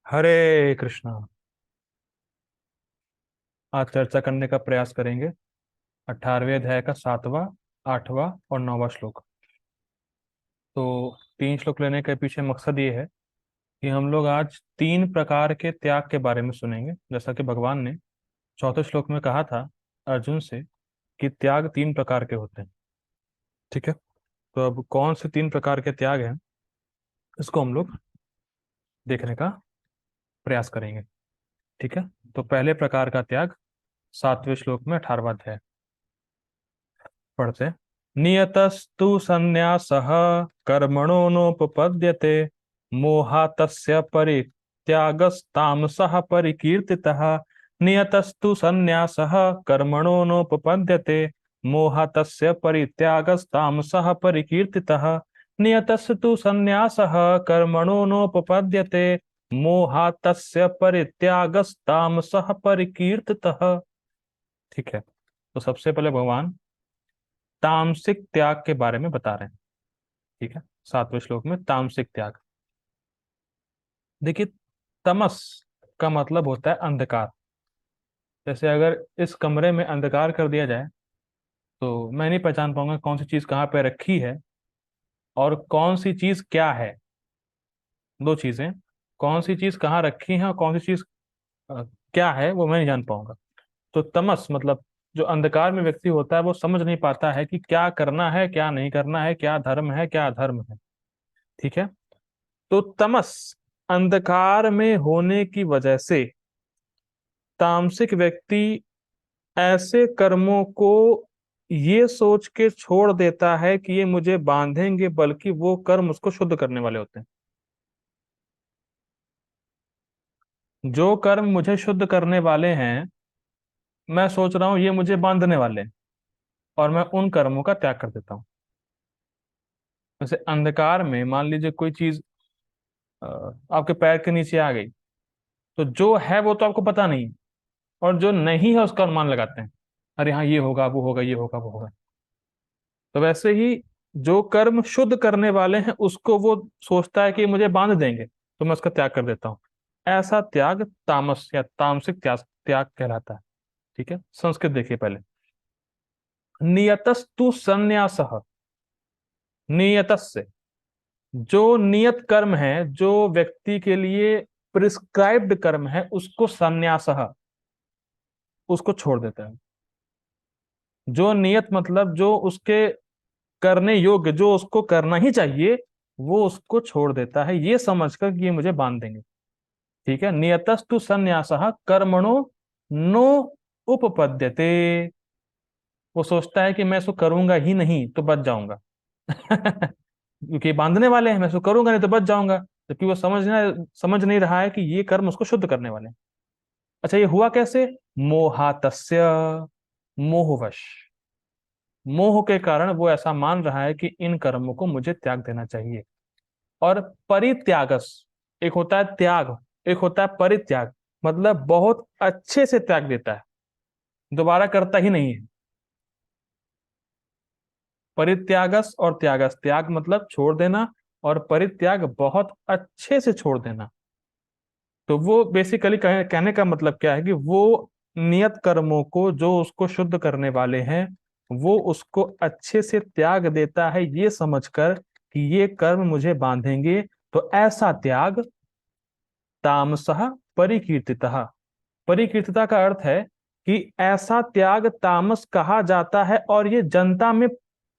हरे कृष्णा। आज चर्चा करने का प्रयास करेंगे 18वें अध्याय का 7वां, 8वां और 9वां श्लोक। तो 3 श्लोक लेने के पीछे मकसद ये है कि हम लोग आज 3 प्रकार के त्याग के बारे में सुनेंगे। जैसा कि भगवान ने 4थे श्लोक में कहा था अर्जुन से कि त्याग 3 प्रकार के होते हैं। ठीक है। तो अब कौन से 3 प्रकार के त्याग हैं इसको हम लोग देखने का प्रयास करेंगे। ठीक है। तो पहले प्रकार का त्याग 7वें श्लोक में 18वां अध्याय पढ़ते हैं। नियतस्तु संन्यासः कर्मणो नोपपद्यते मोहातस्य परित्यागस्तामसः परिकीर्तितः। नियतस्तु संन्यासः कर्मणो नोपपद्यते मोहातस्य परित्यागस्तामसः परिकीर्तितः। नियतस्तु संन्यासः कर्मणो नोपपद्यते मोहातस्य परित्यागस्तामसः परिकीर्तितः। ठीक है। तो सबसे पहले भगवान तामसिक त्याग के बारे में बता रहे हैं। ठीक है। 7वें श्लोक में तामसिक त्याग। देखिए, तमस का मतलब होता है अंधकार। जैसे अगर इस कमरे में अंधकार कर दिया जाए तो मैं नहीं पहचान पाऊंगा कौन सी चीज कहाँ पे रखी है और कौन सी चीज क्या है। दो चीजें, कौन सी चीज कहाँ रखी है और कौन सी चीज अ, क्या है, वो मैं नहीं जान पाऊंगा। तो तमस मतलब जो अंधकार में व्यक्ति होता है वो समझ नहीं पाता है कि क्या करना है, क्या नहीं करना है, क्या धर्म है, क्या अधर्म है। ठीक है। तो तमस अंधकार में होने की वजह से तामसिक व्यक्ति ऐसे कर्मों को ये सोच के छोड़ देता है कि ये मुझे बांधेंगे, बल्कि वो कर्म उसको शुद्ध करने वाले होते हैं। जो कर्म मुझे शुद्ध करने वाले हैं, मैं सोच रहा हूं ये मुझे बांधने वाले हैं, और मैं उन कर्मों का त्याग कर देता हूं। जैसे अंधकार में मान लीजिए कोई चीज आपके पैर के नीचे आ गई, तो जो है वो तो आपको पता नहीं, और जो नहीं है उसका अनुमान लगाते हैं। अरे हाँ, ये होगा, वो होगा, ये होगा, वो होगा। तो वैसे ही जो कर्म शुद्ध करने वाले हैं उसको वो सोचता है कि मुझे बांध देंगे, तो मैं उसका त्याग कर देता हूं। ऐसा त्याग तामस या तामसिक त्याग त्याग कहलाता है। ठीक है। संस्कृत देखिए पहले। नियतस्तु संन्यासः। नियतस्य, जो नियत कर्म है, जो व्यक्ति के लिए प्रिस्क्राइब्ड कर्म है, उसको संन्यासः, उसको छोड़ देता है। जो नियत मतलब जो उसके करने योग्य, जो उसको करना ही चाहिए, वो उसको छोड़ देता है ये समझकर कि ये मुझे बांध देंगे। ठीक है। नियतस्तु संन्यासः कर्मणो नो उपपद्यते। वो सोचता है कि मैं इसको करूंगा ही नहीं तो बच जाऊंगा। क्योंकि बांधने वाले हैं, मैं इसको करूंगा नहीं तो बच जाऊंगा। जबकि वो समझ नहीं रहा है कि ये कर्म उसको शुद्ध करने वाले हैं। अच्छा, ये हुआ कैसे? मोहातस्य, मोहवश। मोह के कारण वो ऐसा मान रहा है कि इन कर्मों को मुझे त्याग देना चाहिए। और परित्यागस, एक होता है त्याग, एक होता है परित्याग। मतलब बहुत अच्छे से त्याग देता है, दोबारा करता ही नहीं है। परित्यागस और त्यागस, त्याग मतलब छोड़ देना, और परित्याग बहुत अच्छे से छोड़ देना। तो वो बेसिकली कहने का मतलब क्या है कि वो नियत कर्मों को जो उसको शुद्ध करने वाले हैं, वो उसको अच्छे से त्याग देता है ये समझकर कि ये कर्म मुझे बांधेंगे। तो ऐसा त्याग तामसः परिकीर्तितः। परिकीर्तिता का अर्थ है कि ऐसा त्याग तामस कहा जाता है और ये जनता में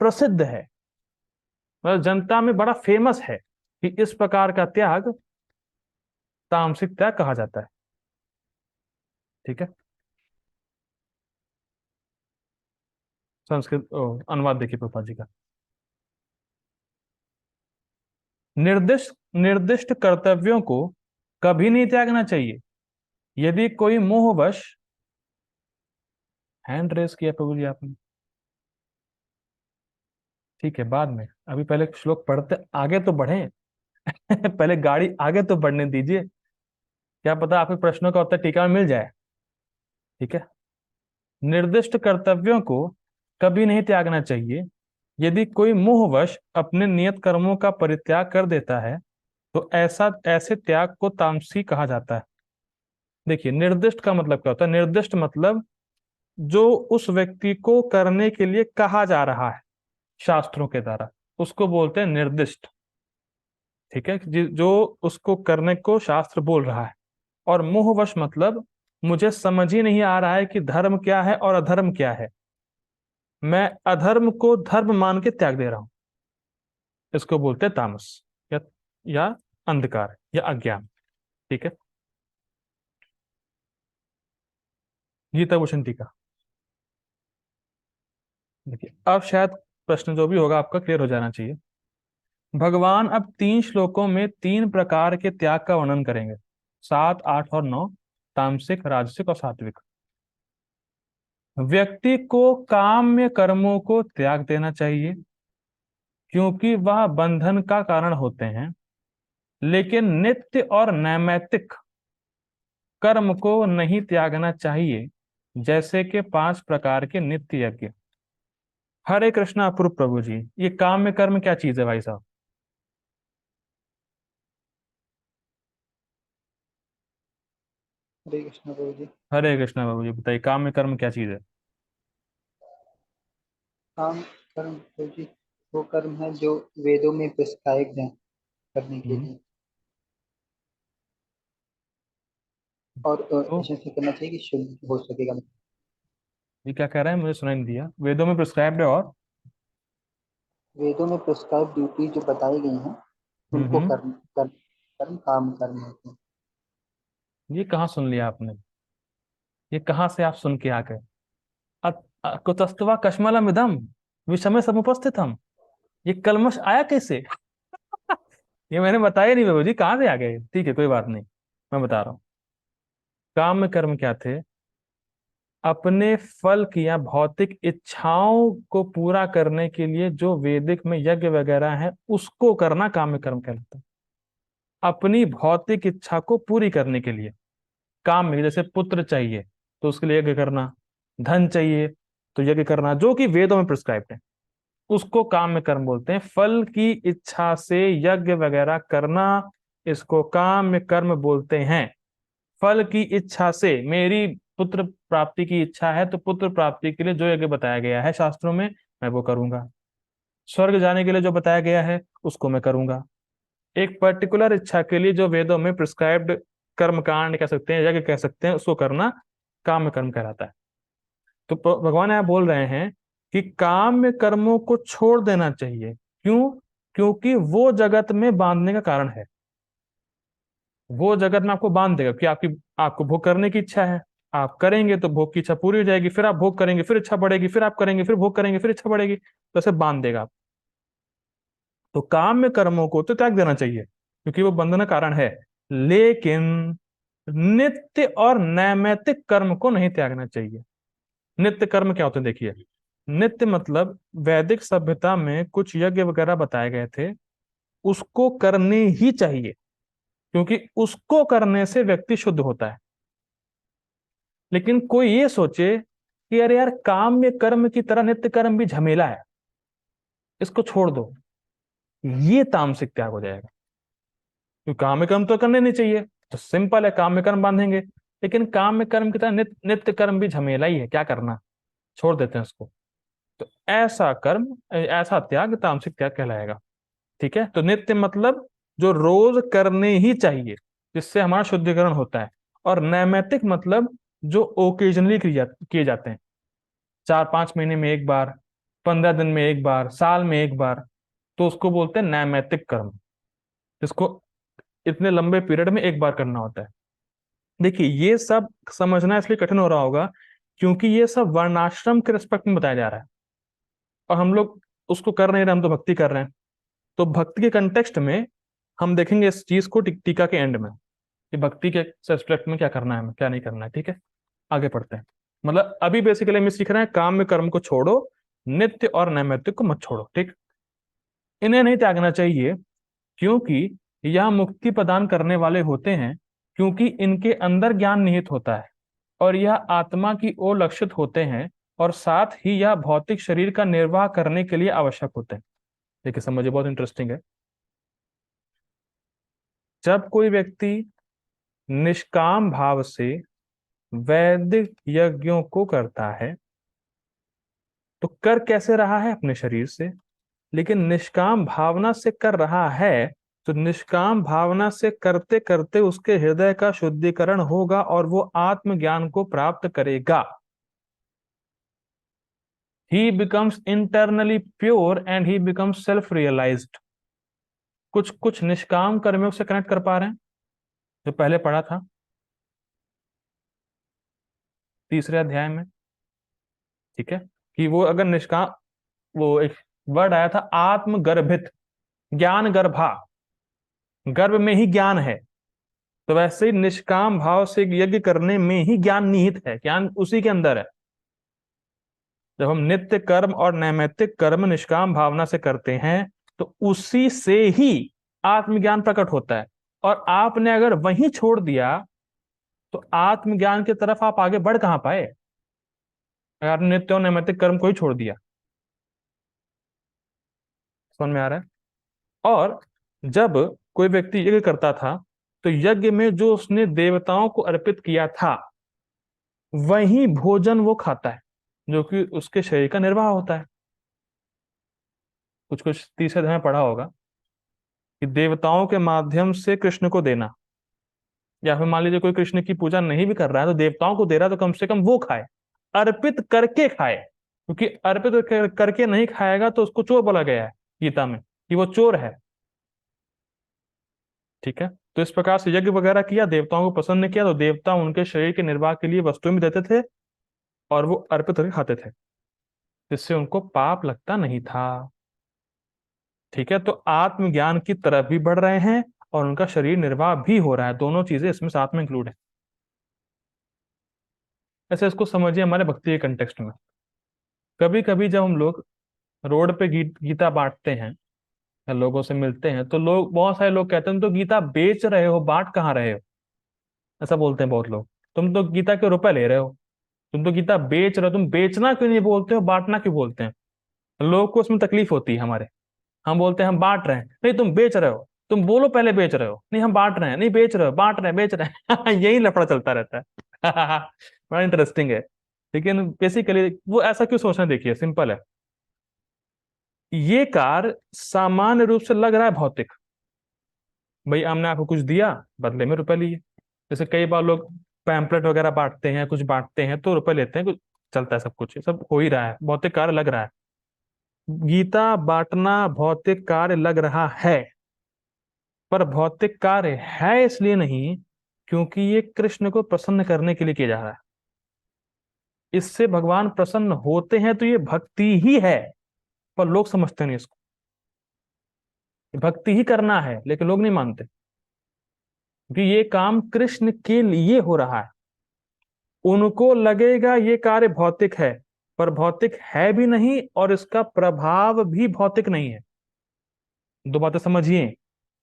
प्रसिद्ध है, मतलब जनता में बड़ा फेमस है कि इस प्रकार का त्याग तामसिक त्याग कहा जाता है। ठीक है। संस्कृत अनुवाद देखिए प्रभुपाद जी का। निर्दिष्ट निर्दिष्ट कर्तव्यों को कभी नहीं त्यागना चाहिए। यदि कोई मोहवश, हैंड रेस किया प्रभु जी आपने, ठीक है, बाद में, अभी पहले श्लोक पढ़ते आगे तो बढ़े। पहले गाड़ी आगे तो बढ़ने दीजिए। क्या पता आपके प्रश्नों का उत्तर टीका में मिल जाए। ठीक है। निर्दिष्ट कर्तव्यों को कभी नहीं त्यागना चाहिए। यदि कोई मोहवश अपने नियत कर्मों का परित्याग कर देता है तो ऐसे त्याग को तामसी कहा जाता है। देखिए, निर्दिष्ट का मतलब क्या होता है? निर्दिष्ट मतलब जो उस व्यक्ति को करने के लिए कहा जा रहा है शास्त्रों के द्वारा, उसको बोलते हैं निर्दिष्ट। ठीक है, जो उसको करने को शास्त्र बोल रहा है। और मोहवश मतलब मुझे समझ ही नहीं आ रहा है कि धर्म क्या है और अधर्म क्या है, मैं अधर्म को धर्म मान के त्याग दे रहा हूं, इसको बोलते हैं तामस, या या अंधकार या अज्ञान। ठीक है, गीता भूषण टीका। देखिए, अब शायद प्रश्न जो भी होगा आपका क्लियर हो जाना चाहिए। भगवान अब 3 श्लोकों में 3 प्रकार के त्याग का वर्णन करेंगे, 7, 8 और 9। तामसिक, राजसिक और सात्विक। व्यक्ति को काम्य कर्मों को त्याग देना चाहिए क्योंकि वह बंधन का कारण होते हैं, लेकिन नित्य और नैमित्तिक कर्म को नहीं त्यागना चाहिए, जैसे कि 5 प्रकार के नित्य यज्ञ। हरे कृष्णा अपूर्व प्रभु जी, ये काम्य कर्म क्या चीज है भाई साहब? हरे कृष्ण प्रभु जी। हरे कृष्णा बाबू जी, बताइए काम्य कर्म क्या चीज है? काम कर्म प्रभु जी वो कर्म है जो वेदों में प्रिस्क्राइब्ड है करने के हम्म। लिए, और तो ऐसे से करना चाहिए कि शुद्ध हो सकेगा। ये क्या कह रहे हैं, मुझे सुनाई नहीं दिया। वेदों में प्रिस्क्राइब्ड है और वेदों में प्रिस्क्राइब ड्यूटी जो बताई गई हैं उनको हम्म, कर्म काम कर्म होते हैं। ये कहाँ सुन लिया आपने? ये कहाँ से आप सुन के आ गए? कुतस्तवा कश्मलम इदम विषमे समुपस्थितम, ये कलमश आया कैसे? ये मैंने बताया नहीं बाबू जी, कहाँ से आ गए? ठीक है, कोई बात नहीं, मैं बता रहा हूँ। काम में कर्म क्या थे? अपने फल की या भौतिक इच्छाओं को पूरा करने के लिए जो वैदिक में यज्ञ वगैरह है, उसको करना काम में कर्म कहलाता है। अपनी भौतिक इच्छा को पूरी करने के लिए काम में, जैसे पुत्र चाहिए तो उसके लिए यज्ञ करना, धन चाहिए तो यज्ञ करना, जो कि वेदों में प्रिस्क्राइब्ड है, उसको काम में कर्म बोलते हैं। फल की इच्छा से यज्ञ वगैरह करना, इसको काम में कर्म बोलते हैं। फल की इच्छा से, मेरी पुत्र प्राप्ति की इच्छा है तो पुत्र प्राप्ति के लिए जो यज्ञ बताया गया है शास्त्रों में, मैं वो करूंगा। स्वर्ग जाने के लिए जो बताया गया है उसको मैं करूंगा। एक पर्टिकुलर इच्छा के लिए जो वेदों में प्रिस्क्राइब्ड कर्म कांड कह सकते हैं, यज्ञ कह सकते हैं, उसको करना काम कर्म कहलाता है। तो भगवान यहाँ बोल रहे हैं कि काम कर्मों को छोड़ देना चाहिए। क्यों? क्योंकि वो जगत में बांधने का कारण है। वो जगत में आपको बांध देगा कि आपको भोग करने की इच्छा है, आप करेंगे तो भोग की इच्छा पूरी हो जाएगी, फिर आप भोग करेंगे, फिर इच्छा बढ़ेगी, फिर आप करेंगे, फिर भोग करेंगे, फिर इच्छा बढ़ेगी, तो ऐसे बांध देगा। तो काम में कर्मों को तो त्याग देना चाहिए क्योंकि वो बंधन का कारण है, लेकिन नित्य और नैमित्तिक कर्म को नहीं त्यागना चाहिए। नित्य कर्म क्या होते हैं? देखिए, नित्य मतलब वैदिक सभ्यता में कुछ यज्ञ वगैरह बताए गए थे, उसको करने ही चाहिए क्योंकि उसको करने से व्यक्ति शुद्ध होता है। लेकिन कोई ये सोचे कि अरे यार, काम्य कर्म की तरह नित्य कर्म भी झमेला है, इसको छोड़ दो, ये तामसिक त्याग हो जाएगा। क्योंकि काम्य कर्म तो करने नहीं चाहिए, तो सिंपल है, काम्य कर्म बांधेंगे। लेकिन काम्य कर्म की तरह नित्य कर्म भी झमेला ही है, क्या करना, छोड़ देते हैं उसको। तो ऐसा कर्म, ऐसा त्याग तामसिक त्याग कहलाएगा। ठीक है, तो नित्य मतलब जो रोज करने ही चाहिए, जिससे हमारा शुद्धिकरण होता है। और नैमित्तिक मतलब जो ओकेजनली किए जाते हैं, 4-5 महीने में एक बार, 15 दिन में एक बार, साल में एक बार, तो उसको बोलते हैं नैमित्तिक कर्म, जिसको इतने लंबे पीरियड में एक बार करना होता है। देखिए, ये सब समझना इसलिए कठिन हो रहा होगा क्योंकि ये सब वर्णाश्रम के रिस्पेक्ट में बताया जा रहा है, और हम लोग उसको कर नहीं रहे, हम तो भक्ति कर रहे हैं। तो भक्ति के कंटेक्स्ट में हम देखेंगे इस चीज को टीका के एंड में, कि भक्ति के रिस्पेक्ट में क्या करना है, हमें क्या नहीं करना है। ठीक है, आगे पढ़ते हैं। मतलब अभी बेसिकली हम सीख रहे हैं काम में कर्म को छोड़ो, नित्य और नैमित्तिक को मत छोड़ो। ठीक, इन्हें नहीं त्यागना चाहिए क्योंकि यह मुक्ति प्रदान करने वाले होते हैं, क्योंकि इनके अंदर ज्ञान निहित होता है और यह आत्मा की ओर लक्षित होते हैं, और साथ ही यह भौतिक शरीर का निर्वाह करने के लिए आवश्यक होते हैं। देखिए, समझिए, बहुत इंटरेस्टिंग है। जब कोई व्यक्ति निष्काम भाव से वैदिक यज्ञों को करता है तो कर कैसे रहा है? अपने शरीर से। लेकिन निष्काम भावना से कर रहा है तो निष्काम भावना से करते करते उसके हृदय का शुद्धिकरण होगा और वो आत्मज्ञान को प्राप्त करेगा। he becomes internally pure and he becomes self realized। कुछ कुछ निष्काम कर्मों से कनेक्ट कर पा रहे हैं, जो पहले पढ़ा था तीसरे अध्याय में। ठीक है, कि वो अगर निष्काम, वो एक वर्ड आया था आत्मगर्भित, ज्ञान गर्भा, गर्भ में ही ज्ञान है। तो वैसे ही निष्काम भाव से यज्ञ करने में ही ज्ञान निहित है, ज्ञान उसी के अंदर है। जब हम नित्य कर्म और नैमित्तिक कर्म निष्काम भावना से करते हैं तो उसी से ही आत्मज्ञान प्रकट होता है। और आपने अगर वहीं छोड़ दिया तो आत्मज्ञान की तरफ आप आगे बढ़ कहां पाए, अगर आपने नित्य और नैमित्तिक कर्म को ही छोड़ दिया। समझ में आ रहा है? और जब कोई व्यक्ति यज्ञ करता था तो यज्ञ में जो उसने देवताओं को अर्पित किया था वही भोजन वो खाता है, जो कि उसके शरीर का निर्वाह होता है। कुछ कुछ तीसरे अध्याय में पढ़ा होगा कि देवताओं के माध्यम से कृष्ण को देना, या फिर मान लीजिए कोई कृष्ण की पूजा नहीं भी कर रहा है तो देवताओं को दे रहा है, तो कम से कम वो खाए, अर्पित करके खाए। क्योंकि अर्पित करके नहीं खाएगा तो उसको चोर बोला गया है गीता में, कि वो चोर है। ठीक है, तो इस प्रकार से यज्ञ वगैरह किया, देवताओं को प्रसन्न किया, तो देवता उनके शरीर के निर्वाह के लिए वस्तुएं भी देते थे और वो अर्पित करके खाते थे, जिससे उनको पाप लगता नहीं था। ठीक है, तो आत्मज्ञान की तरफ भी बढ़ रहे हैं और उनका शरीर निर्वाह भी हो रहा है, दोनों चीजें इसमें साथ में इंक्लूड है। ऐसे इसको समझिए हमारे भक्ति के कंटेक्स्ट में। कभी कभी जब हम लोग रोड पे गीता बांटते हैं या लोगों से मिलते हैं तो लोग, बहुत सारे लोग कहते हैं तुम तो गीता बेच रहे हो, बांट कहाँ रहे हो। ऐसा बोलते हैं बहुत लोग, तुम तो गीता के रुपए ले रहे हो, तुम तो गीता बेच रहे हो, तुम बेचना क्यों नहीं बोलते हो, बांटना क्यों बोलते हैं। लोगों को उसमें तकलीफ होती है हमारे। हम बोलते हैं हम बांट रहे हैं, नहीं तुम बेच रहे हो, तुम बोलो पहले बेच रहे हो, नहीं हम बांट रहे हैं, नहीं बेच रहे हो, बांट रहे हैं, बेच रहे हैं। यही लफड़ा चलता रहता है। बड़ा इंटरेस्टिंग है। लेकिन बेसिकली वो ऐसा क्यों सोचना, देखिए सिंपल है। ये कार्य सामान्य रूप से लग रहा है भौतिक, भाई हमने आपको कुछ दिया, बदले में रुपए लिए। जैसे कई बार लोग पैम्पलेट वगैरह बांटते हैं, कुछ बांटते हैं तो रुपए लेते हैं, कुछ चलता है, सब कुछ ये सब हो ही रहा है, भौतिक कार्य लग रहा है। गीता बांटना भौतिक कार्य लग रहा है, पर भौतिक कार्य है इसलिए नहीं क्योंकि ये कृष्ण को प्रसन्न करने के लिए किया जा रहा है। इससे भगवान प्रसन्न होते हैं तो ये भक्ति ही है, पर लोग समझते नहीं इसको। भक्ति ही करना है लेकिन लोग नहीं मानते, क्योंकि ये काम कृष्ण के लिए हो रहा है। उनको लगेगा ये कार्य भौतिक है, पर भौतिक है भी नहीं और इसका प्रभाव भी भौतिक नहीं है। दो बातें समझिए,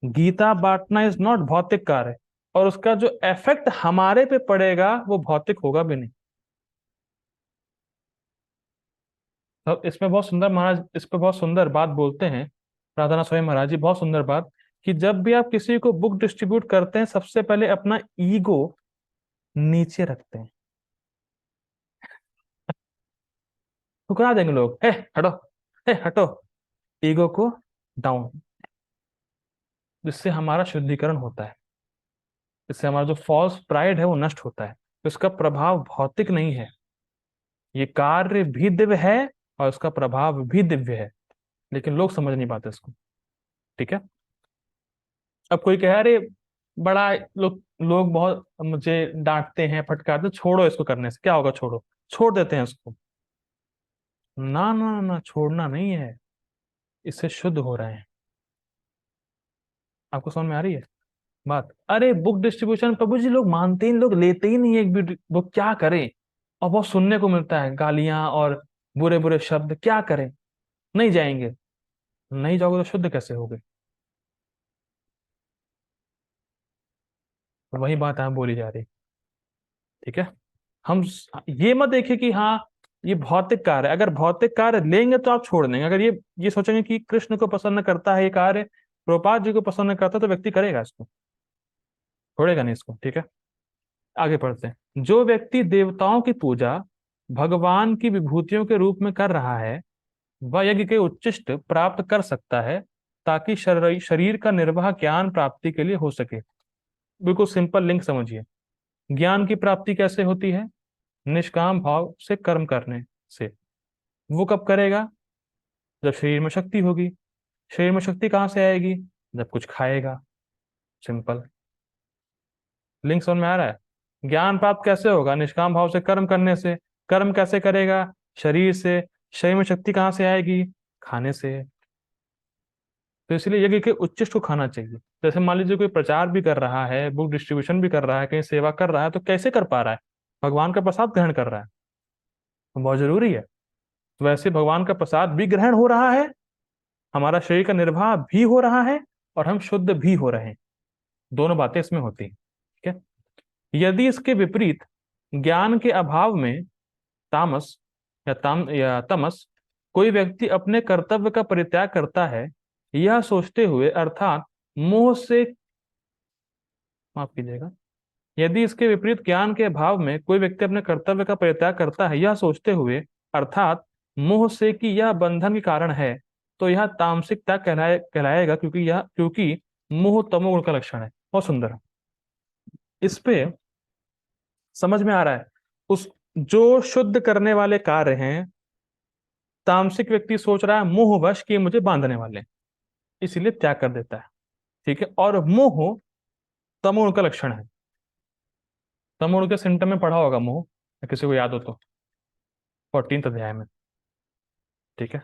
गीता बांटना इज नॉट भौतिक कार्य, और उसका जो इफेक्ट हमारे पे पड़ेगा वो भौतिक होगा भी नहीं। तो इसमें बहुत सुंदर महाराज इस पे बहुत सुंदर बात बोलते हैं, प्रार्थना स्वामी महाराज जी, बहुत सुंदर बात, कि जब भी आप किसी को बुक डिस्ट्रीब्यूट करते हैं सबसे पहले अपना ईगो नीचे रखते हैं। ठुकरा देंगे लोग, हे हटो, हे हटो, ईगो को डाउन, जिससे हमारा शुद्धिकरण होता है, इससे हमारा जो फॉल्स प्राइड है वो नष्ट होता है। तो इसका प्रभाव भौतिक नहीं है, ये कार्य भी दिव्य है और उसका प्रभाव भी दिव्य है, लेकिन लोग समझ नहीं पाते इसको। ठीक है, अब कोई कहे अरे बड़ा, लोग बहुत मुझे डांटते हैं, फटकारते, छोड़ो इसको करने से क्या होगा, छोड़ो, छोड़ देते हैं इसको। ना ना ना, छोड़ना नहीं है, इससे शुद्ध हो रहे हैं। आपको समझ में आ रही है बात? अरे बुक डिस्ट्रीब्यूशन प्रभु जी लोग मानते ही नहीं, लोग लेते ही नहीं है एक भी बुक, क्या करें। और बहुत सुनने को मिलता है गालियां और बुरे बुरे शब्द, क्या करें, नहीं जाएंगे। नहीं जाओगे तो शुद्ध कैसे होगे? तो वही बात यहाँ बोली जा रही। ठीक है, हम ये मत देखिए कि हाँ ये भौतिक कार्य है, अगर भौतिक कार्य लेंगे तो आप छोड़ देंगे। अगर ये सोचेंगे कि कृष्ण को पसंद करता है ये कार्य, प्रभुपाद जी को पसंद करता है, तो व्यक्ति करेगा इसको। छोड़ेगा नहीं इसको, ठीक है। आगे पढ़ते हैं। जो व्यक्ति देवताओं की पूजा भगवान की विभूतियों के रूप में कर रहा है, वह यज्ञ के उच्चिष्ट प्राप्त कर सकता है, ताकि शरीर का निर्वाह ज्ञान प्राप्ति के लिए हो सके। बिल्कुल सिंपल लिंक समझिए। ज्ञान की प्राप्ति कैसे होती है? निष्काम भाव से कर्म करने से। वो कब करेगा? जब शरीर में शक्ति होगी। शरीर में शक्ति कहाँ से आएगी? जब कुछ खाएगा। सिंपल। लिंक समझ में आ रहा है? ज्ञान प्राप्त कैसे होगा? निष्काम भाव से कर्म करने से। कर्म कैसे करेगा? शरीर से। शरीर में शक्ति कहाँ से आएगी? खाने से। तो इसलिए यज्ञ के उच्चिष्ट को खाना चाहिए। जैसे मान लीजिए कोई प्रचार भी कर रहा है, बुक डिस्ट्रीब्यूशन भी कर रहा है, कहीं सेवा कर रहा है, तो कैसे कर पा रहा है? भगवान का प्रसाद ग्रहण कर रहा है, तो बहुत जरूरी है। तो वैसे भगवान का प्रसाद भी ग्रहण हो रहा है, हमारा शरीर का निर्वाह भी हो रहा है, और हम शुद्ध भी हो रहे हैं। दोनों बातें इसमें होती हैं, ठीक है। यदि इसके विपरीत ज्ञान के अभाव में तामस या तमस कोई व्यक्ति अपने कर्तव्य का परित्याग करता है, यह सोचते हुए, अर्थात मोह से, माफ कीजिएगा, यदि इसके विपरीत ज्ञान के अभाव में कोई व्यक्ति अपने कर्तव्य का परित्याग करता है, यह सोचते हुए, अर्थात मोह से कि यह बंधन के कारण है, तो यह तामसिक त्याग कहलाएगा, क्योंकि मोह तमोगुण का लक्षण है। बहुत सुंदर। इस पे समझ में आ रहा है? उस जो शुद्ध करने वाले कार्य हैं, तामसिक व्यक्ति सोच रहा है मोहवश कि ये मुझे बांधने वाले हैं, इसीलिए त्याग कर देता है, ठीक है। और मोह तमोगुण का लक्षण है। तमोगुण के सिम्टम में पढ़ा होगा मोह, किसी को याद हो तो, 14th अध्याय में, ठीक है।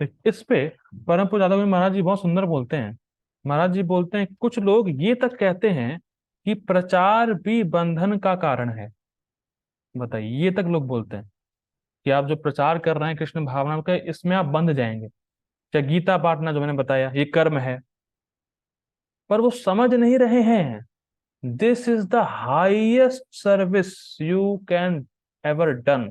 तो इस पे परम पूज्य दादा गोविंद महाराज जी बहुत सुंदर बोलते हैं। महाराज जी बोलते हैं, कुछ लोग ये तक कहते हैं कि प्रचार भी बंधन का कारण है। बताइए, ये तक लोग बोलते हैं कि आप जो प्रचार कर रहे हैं कृष्ण भावना का, इसमें आप बंध जाएंगे। चाहे गीता बांटना जो मैंने बताया, ये कर्म है, पर वो समझ नहीं रहे हैं। This is the highest service you can ever done.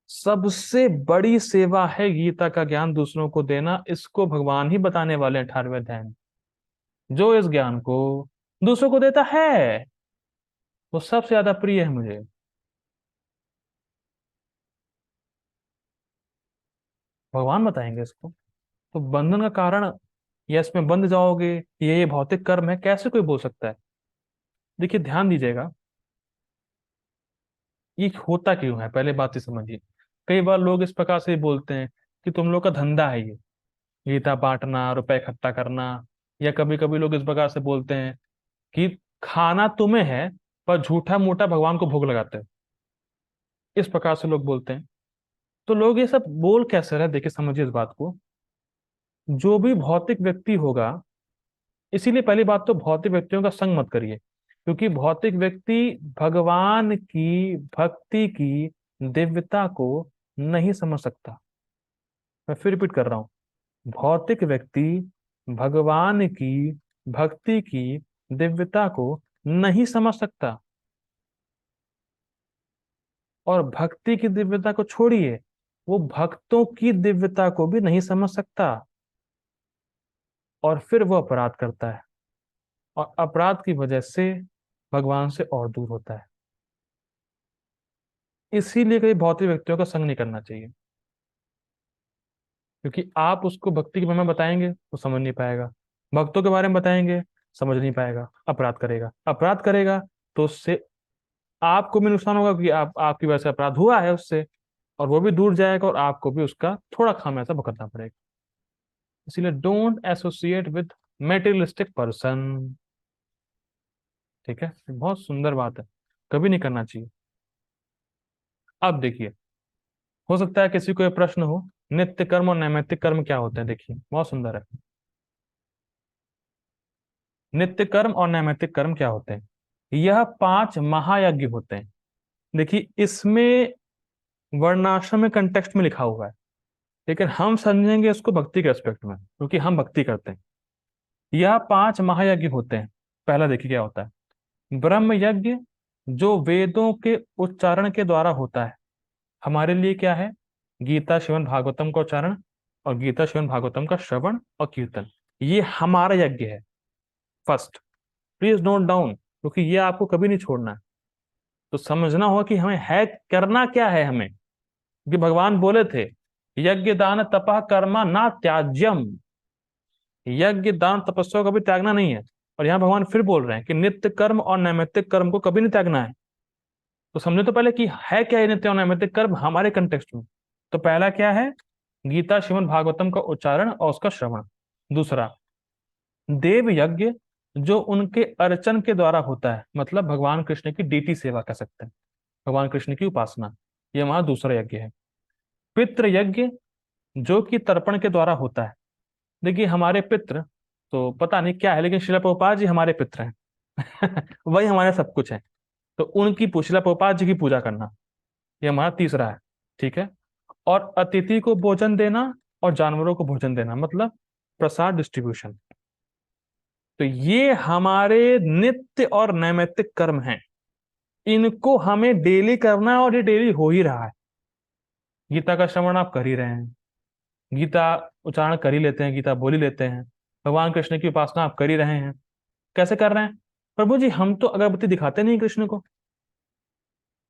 सबसे बड़ी सेवा है गीता का ज्ञान दूसरों को देना। इसको भगवान ही बताने वाले हैं 18वें अध्याय में। जो इस ज्ञान को दूसरों को देता है, वो सबसे ज्यादा प्रिय है मुझे। भगवान बताएंगे इसको। तो बंधन का कारण, या इसमें बंध जाओगे, ये भौतिक कर्म है, कैसे कोई बोल सकता है? देखिए, ध्यान दीजिएगा, ये होता क्यों है, पहले बात ही समझिए। कई बार लोग इस प्रकार से बोलते हैं कि तुम लोग का धंधा है ये, गीता बांटना, रुपए इकट्ठा करना। या कभी कभी लोग इस प्रकार से बोलते हैं कि खाना तुम्हें है, पर झूठा मूठा भगवान को भोग लगाते हो। इस प्रकार से लोग बोलते हैं। तो लोग ये सब बोल कैसे रहे? देखिए, समझिए इस बात को। जो भी भौतिक व्यक्ति होगा, इसीलिए पहली बात तो भौतिक व्यक्तियों का संग मत करिए, क्योंकि भौतिक व्यक्ति भगवान की भक्ति की दिव्यता को नहीं समझ सकता। मैं फिर रिपीट कर रहा हूं, भौतिक व्यक्ति भगवान की भक्ति की दिव्यता को नहीं समझ सकता। और भक्ति की दिव्यता को छोड़िए, वो भक्तों की दिव्यता को भी नहीं समझ सकता, और फिर वो अपराध करता है, और अपराध की वजह से भगवान से और दूर होता है। इसीलिए कई भौतिक व्यक्तियों का संग नहीं करना चाहिए, क्योंकि आप उसको भक्ति के बारे में बताएंगे तो समझ नहीं पाएगा, भक्तों के बारे में बताएंगे समझ नहीं पाएगा, अपराध करेगा। अपराध करेगा तो उससे आपको भी नुकसान होगा, क्योंकि आपकी वजह से अपराध हुआ है उससे, और वो भी दूर जाएगा, और आपको भी उसका थोड़ा खामियाजा भुगतना पड़ेगा। इसीलिए don't associate with materialistic person, ठीक है। बहुत सुंदर बात है, कभी नहीं करना चाहिए। अब देखिए, हो सकता है किसी को ये प्रश्न हो, नित्य कर्म और नैमित्तिक कर्म क्या होते हैं? देखिए, बहुत सुंदर है। नित्य कर्म और नैमित्तिक कर्म क्या होते हैं? यह 5 महायज्ञ होते हैं। देखिए, इसमें वर्णाश्रम में कंटेक्स्ट में लिखा हुआ है, लेकिन हम समझेंगे इसको भक्ति के एस्पेक्ट में, क्योंकि हम भक्ति करते हैं। यह 5 महायज्ञ होते हैं। पहला देखिए क्या होता है। ब्रह्म यज्ञ, जो वेदों के उच्चारण के द्वारा होता है। हमारे लिए क्या है? गीता श्रवण भागवतम का उच्चारण, और गीता श्रवण भागवतम का श्रवण और कीर्तन, ये हमारा यज्ञ है। फर्स्ट, प्लीज नोट डाउन, क्योंकि ये आपको कभी नहीं छोड़ना है। तो समझना होगा कि हमें है करना क्या है हमें, क्योंकि भगवान बोले थे यज्ञ दान तपः कर्मा ना त्याज्यम, यज्ञ दान तपस्या को कभी त्यागना नहीं है। और यहाँ भगवान फिर बोल रहे हैं कि नित्य कर्म और नैमित्तिक कर्म को कभी नहीं त्यागना है। तो समझे तो पहले कि है क्या ये नित्य और नैमित्तिक कर्म हमारे कंटेक्स्ट में। तो पहला क्या है, गीता श्रीमद् भागवतम का उच्चारण और उसका श्रवण। दूसरा, देव यज्ञ जो उनके अर्चन के द्वारा होता है, मतलब भगवान कृष्ण की डीटी सेवा कह सकते हैं, भगवान कृष्ण की उपासना, ये हमारा दूसरा यज्ञ है। पितृ यज्ञ जो कि तर्पण के द्वारा होता है। देखिए हमारे पितृ तो पता नहीं क्या है, लेकिन शिला प्रभुपाद जी हमारे पितृ हैं वही हमारे सब कुछ है। तो उनकी शिला प्रभुपाद जी की पूजा करना, ये हमारा तीसरा है। ठीक है। और अतिथि को भोजन देना और जानवरों को भोजन देना, मतलब प्रसाद डिस्ट्रीब्यूशन। तो ये हमारे नित्य और नैमित्तिक कर्म हैं, इनको हमें डेली करना है और ये डेली हो ही रहा है। गीता का श्रवण आप कर ही रहे हैं, गीता उच्चारण कर ही लेते हैं, गीता बोल ही लेते हैं, भगवान कृष्ण की उपासना आप कर ही रहे हैं। कैसे कर रहे हैं? प्रभु जी हम तो अगरबत्ती दिखाते नहीं कृष्ण को,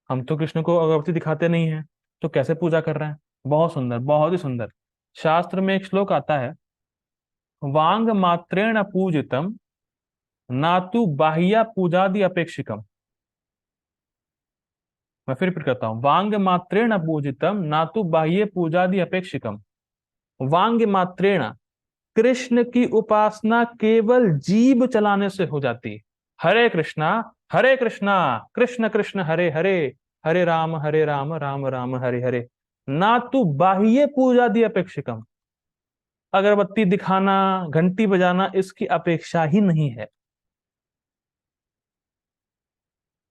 हम तो कृष्ण को अगरबत्ती दिखाते नहीं है, तो कैसे पूजा कर रहे हैं? बहुत सुंदर, बहुत ही सुंदर। शास्त्र में एक श्लोक आता है, वांग मात्रेण पूजितम नातु बाह्य पूजादि अपेक्षिकम। मैं फिर रिपीट करता हूं, वांग मात्रेण पूजितम नातु बाह्य पूजादि अपेक्षिकम। वांग मात्रेण, कृष्ण की उपासना केवल जीभ चलाने से हो जाती है। हरे कृष्णा कृष्ण कृष्ण हरे हरे, हरे राम राम राम हरे हरे। ना तो बाह्य पूजा दी अपेक्षिकम, अगरबत्ती दिखाना, घंटी बजाना इसकी अपेक्षा ही नहीं है।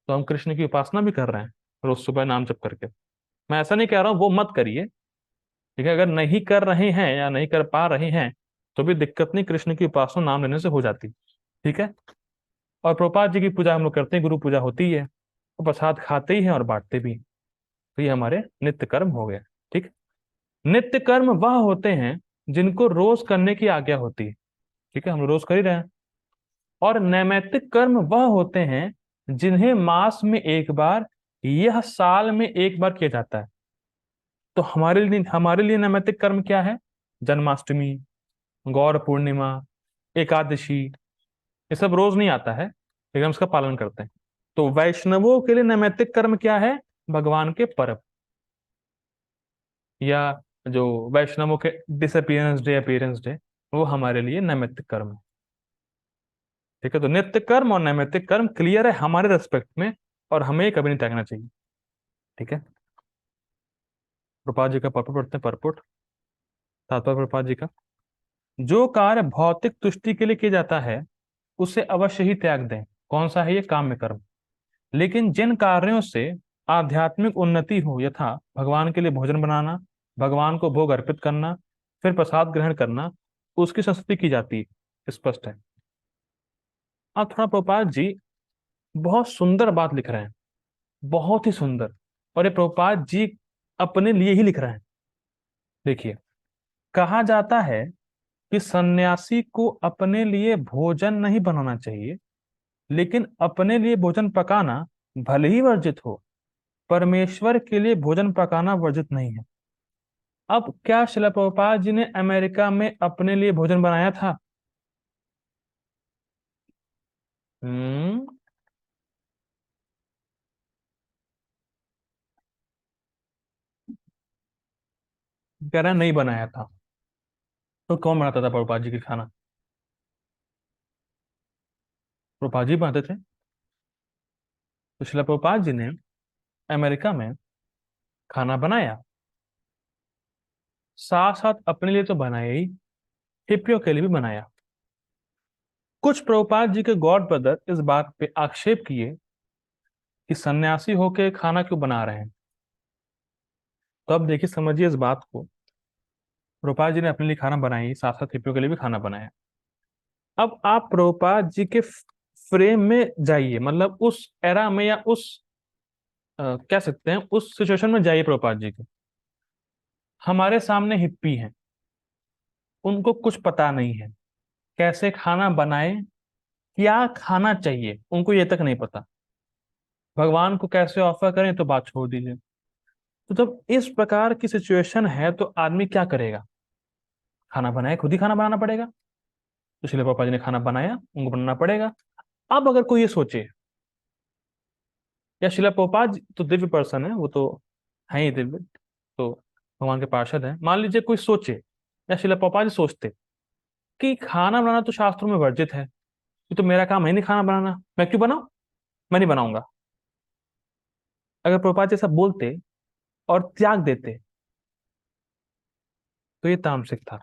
तो हम कृष्ण की उपासना भी कर रहे हैं रोज सुबह नाम जप करके। मैं ऐसा नहीं कह रहा हूं वो मत करिए, ठीक है, अगर नहीं कर रहे हैं या नहीं कर पा रहे हैं तो भी दिक्कत नहीं, कृष्ण की उपासना नाम लेने से हो जाती। ठीक है। और प्रभुपाद जी की पूजा हम लोग करते हैं, गुरु पूजा होती है, तो प्रसाद खाते ही हैं और बांटते भी हैं। तो ये हमारे नित्य कर्म हो गए। ठीक। नित्य कर्म वह होते हैं जिनको रोज करने की आज्ञा होती है, ठीक है, हम रोज कर ही रहे हैं। और नैमित्तिक कर्म वह होते हैं जिन्हें मास में एक बार, यह साल में एक बार किया जाता है। तो हमारे लिए नैमित्तिक कर्म क्या है? जन्माष्टमी, गौर पूर्णिमा, एकादशी, ये सब रोज नहीं आता है लेकिन हम इसका पालन करते हैं। तो वैष्णवों के लिए नैमित्तिक कर्म क्या है? भगवान के पर्व, या जो वैष्णवों के डिसअपियरेंस डे, अपीयरेंस डे, वो हमारे लिए नैमित्तिक कर्म है। ठीक है। तो नित्य कर्म और नैमित्तिक कर्म क्लियर है हमारे रेस्पेक्ट में, और हमें ये कभी नहीं त्यागना चाहिए। ठीक है। प्रभुपाद जी का पर्पट पढ़ते हैं, पर्पट तात्पर्य प्रभुपाद जी का, जो कार्य भौतिक तुष्टि के लिए किया जाता है उसे अवश्य ही त्याग दें। कौन सा है ये? काम्य कर्म। लेकिन जिन कार्यों से आध्यात्मिक उन्नति हो, यथा भगवान के लिए भोजन बनाना, भगवान को भोग अर्पित करना, फिर प्रसाद ग्रहण करना, उसकी संस्तुति की जाती है, स्पष्ट है। अब थोड़ा प्रभुपाद जी बहुत सुंदर बात लिख रहे हैं, बहुत ही सुंदर, और ये प्रभुपाद जी अपने लिए ही लिख रहे हैं। देखिए, कहा जाता है कि सन्यासी को अपने लिए भोजन नहीं बनाना चाहिए, लेकिन अपने लिए भोजन पकाना भले ही वर्जित हो, परमेश्वर के लिए भोजन पकाना वर्जित नहीं है। अब क्या शिला प्रभुपाद जी ने अमेरिका में अपने लिए भोजन बनाया था? हम्म कह रहा नहीं बनाया था। तो कौन बनाता था प्रभुपाद जी की खाना? प्रभुपाद जी बनाते थे। तो शिला प्रभुपाद जी ने अमेरिका में खाना बनाया, साथ साथ अपने लिए तो बनाया ही, हिप्पियों के लिए भी बनाया। कुछ प्रभुपाद जी के गॉड ब्रदर इस बात पे आक्षेप किए कि सन्यासी होके खाना क्यों बना रहे हैं। तो अब देखिए, समझिए इस बात को, प्रभुपाद जी ने अपने लिए खाना बनाई, साथ साथ हिप्पियों के लिए भी खाना बनाया। अब आप प्रभुपाद जी के फ्रेम में जाइए, मतलब उस एरा में, या उस कह सकते हैं उस सिचुएशन में जाइए प्रभुपाद जी के। हमारे सामने हिप्पी हैं, उनको कुछ पता नहीं है कैसे खाना बनाए, क्या खाना चाहिए उनको ये तक नहीं पता, भगवान को कैसे ऑफर करें तो बात छोड़ दीजिए। तो जब इस प्रकार की सिचुएशन है तो आदमी क्या करेगा? खाना बनाए, खुद ही खाना बनाना पड़ेगा। तो शिला पापा जी ने खाना बनाया, उनको बनाना पड़ेगा। अब अगर कोई ये सोचे, या शिला पोपा जी तो दिव्य पर्सन है, वो तो है ही दिव्य, तो भगवान के पार्षद है, मान लीजिए कोई सोचे या शिला पोपा जी सोचते कि खाना बनाना तो शास्त्रों में वर्जित है, ये तो मेरा काम है नहीं खाना बनाना, मैं क्यों बनाऊं, मैं नहीं बनाऊंगा। अगर प्रभुपाद जी ऐसा बोलते और त्याग देते तो ये तामसिक था।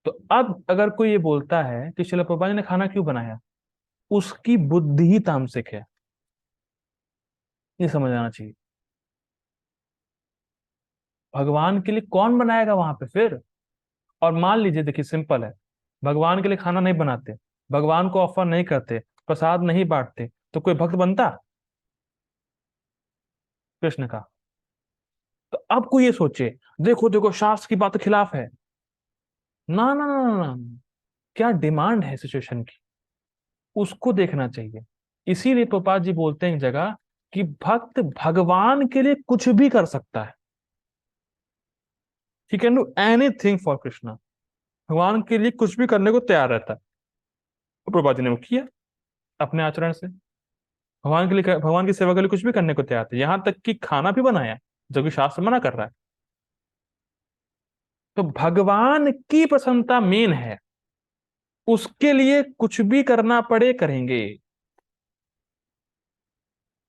तो अब अगर कोई ये बोलता है कि शिला प्रभुपाद जी ने खाना क्यों बनाया, उसकी बुद्धि ही तामसिक है, ये समझ आना चाहिए। भगवान के लिए कौन बनाएगा वहां पे फिर? और मान लीजिए, देखिए सिंपल है, भगवान के लिए खाना नहीं बनाते, भगवान को ऑफर नहीं करते, प्रसाद नहीं बांटते, तो कोई भक्त बनता कृष्ण का? तो अब कोई ये सोचे, देखो देखो शास्त्र की बात के खिलाफ है, ना ना ना ना ना, क्या डिमांड है सिचुएशन की, उसको देखना चाहिए। इसीलिए प्रभुपाद जी बोलते हैं एक जगह कि भक्त भगवान के लिए कुछ भी कर सकता है, he can do anything for Krishna, भगवान के लिए कुछ भी करने को तैयार रहता है। तो प्रभुपाद जी ने वो किया अपने आचरण से, भगवान के लिए, भगवान की सेवा के लिए कुछ भी करने को तैयार थे, यहां तक कि खाना भी बनाया, जो कि शास्त्र मना कर रहा है। तो भगवान की प्रसन्नता मेन है, उसके लिए कुछ भी करना पड़े करेंगे।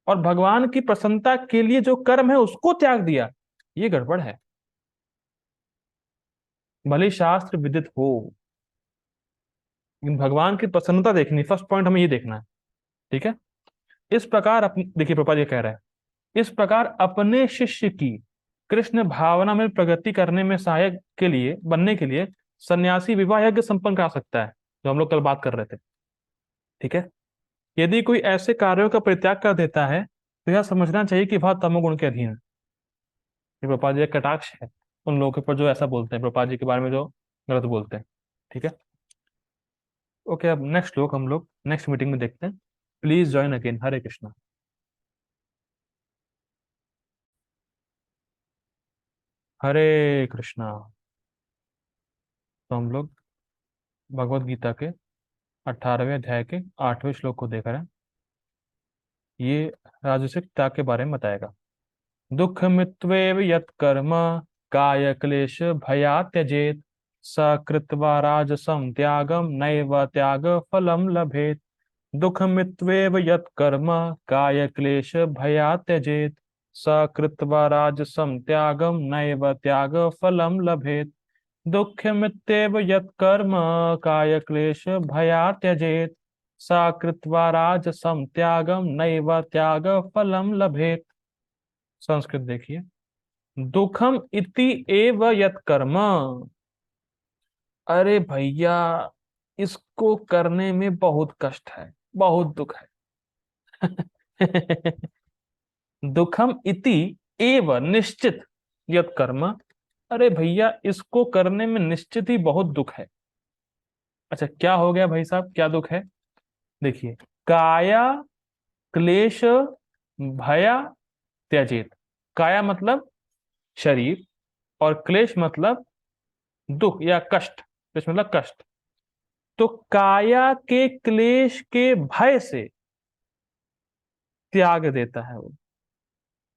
और भगवान की प्रसन्नता के लिए जो कर्म है उसको त्याग दिया, ये गड़बड़ है। भले ही शास्त्र विदित हो, लेकिन भगवान की प्रसन्नता देखनी, फर्स्ट पॉइंट हमें ये देखना है। ठीक है। इस प्रकार देखिए प्रभुपाद ये कह रहा है, इस प्रकार अपने शिष्य की कृष्ण भावना में प्रगति करने में सहायक के लिए बनने के लिए सन्यासी विवाह यज्ञ संपन्न करा सकता है, जो हम लोग कल बात कर रहे थे। ठीक है। यदि कोई ऐसे कार्यों का परित्याग कर देता है तो यह समझना चाहिए कि वह तमोगुण के अधीन है। ये प्रभुपाद जी का कटाक्ष है उन लोगों के ऊपर जो ऐसा बोलते हैं, प्रभुपाद जी के बारे में जो गलत बोलते हैं। ठीक है। ओके, अब नेक्स्ट श्लोक हम लोग नेक्स्ट मीटिंग में देखते हैं। Please join again. Hare Krishna. Hare Krishna. तो हम लोग भगवत गीता के 18वें अध्याय के 8वें श्लोक को देख रहे हैं। ये राजसिक त्याग के बारे में बताएगा। दुख मित्वेव यत कर्म काय क्लेश भया त्यजेत स कृत्वा राजसं त्यागम नैव त्याग फलम लभेत। दुख मित्वेव यत कर्म काय क्लेश भया त्यजेत स कृत्वा राजसं त्यागम नैव त्याग फलम लभेत। दुःखमित्येव यत्कर्म कायक्लेश भयात् त्यजेत् सा कृत्वा राजसं त्यागं नैव त्याग फलम लभेत। संस्कृत देखिए। दुखम इति एव यत्कर्म, अरे भैया इसको करने में बहुत कष्ट है, बहुत दुख है। दुखम इति एव निश्चित यत कर्म, अरे भैया इसको करने में निश्चित ही बहुत दुख है। अच्छा क्या हो गया भाई साहब, क्या दुख है? देखिए, काया क्लेश भया त्यजेत। काया मतलब शरीर, और क्लेश मतलब दुख या कष्ट, क्लेश मतलब कष्ट। तो काया के क्लेश के भय से त्याग देता है वो,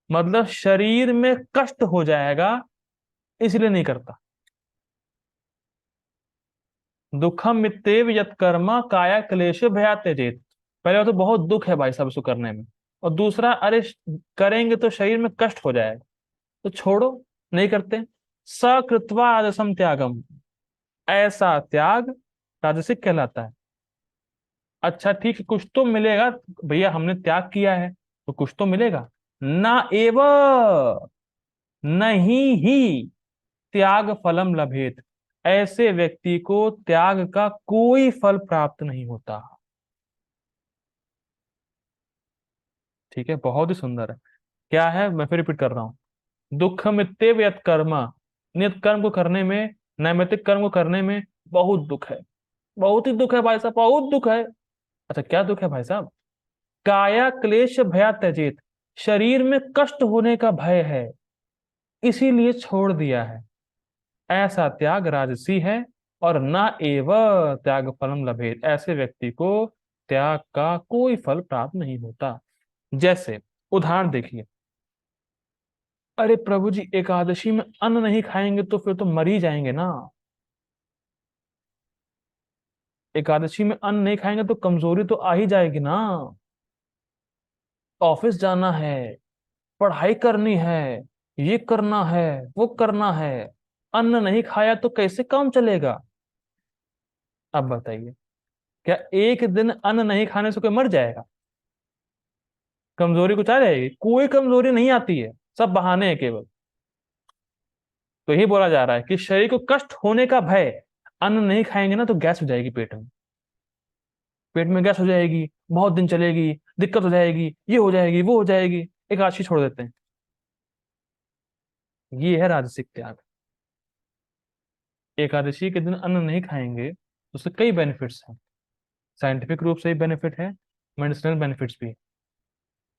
मतलब शरीर में कष्ट हो जाएगा इसलिए नहीं करता। दुखम मित्येव यत कर्म काया क्लेश भया त्यजेत। पहले तो बहुत दुख है भाई साहब इसको करने में, और दूसरा अरे करेंगे तो शरीर में कष्ट हो जाएगा, तो छोड़ो, नहीं करते। सकृत्वा राजसम त्यागम, ऐसा त्याग राजसिक कहलाता है। अच्छा ठीक है, कुछ तो मिलेगा, भैया हमने त्याग किया है तो कुछ तो मिलेगा। ना एव, नहीं ही त्याग फलम लभेत, ऐसे व्यक्ति को त्याग का कोई फल प्राप्त नहीं होता। ठीक है, बहुत ही सुंदर है। क्या है, मैं फिर रिपीट कर रहा हूं। दुखमित्येव यत् कर्म, नियत कर्म को करने में, नैमित्तिक कर्म को करने में बहुत दुख है। बहुत ही दुख है भाई साहब, बहुत दुख है। अच्छा क्या दुख है भाई साहब? काया क्लेश भया त्यजेत, शरीर में कष्ट होने का भय है, इसीलिए छोड़ दिया है। ऐसा त्याग राजसी है, और ना एव त्याग फलम लभेत, ऐसे व्यक्ति को त्याग का कोई फल प्राप्त नहीं होता। जैसे उदाहरण देखिए, अरे प्रभु जी एकादशी में अन्न नहीं खाएंगे तो फिर तो मर ही जाएंगे ना। एकादशी में अन्न नहीं खाएंगे तो कमजोरी तो आ ही जाएगी ना। ऑफिस जाना है, पढ़ाई करनी है, ये करना है, वो करना है, अन्न नहीं खाया तो कैसे काम चलेगा? अब बताइए, क्या एक दिन अन्न नहीं खाने से कोई मर जाएगा? कमजोरी कुछ आ जाएगी? कोई कमजोरी नहीं आती है, सब बहाने हैं केवल। तो यही बोला जा रहा है कि शरीर को कष्ट होने का भय, अन्न नहीं खाएंगे ना तो गैस हो जाएगी पेट में, पेट में गैस हो जाएगी, बहुत दिन चलेगी, दिक्कत हो जाएगी, ये हो जाएगी, वो हो जाएगी, एकादशी छोड़ देते हैं। ये है राजसिक त्याग। एकादशी के दिन अन्न नहीं खाएंगे तो उससे कई बेनिफिट्स हैं, साइंटिफिक रूप से भी बेनिफिट है, मेडिसिनल बेनिफिट्स भी है।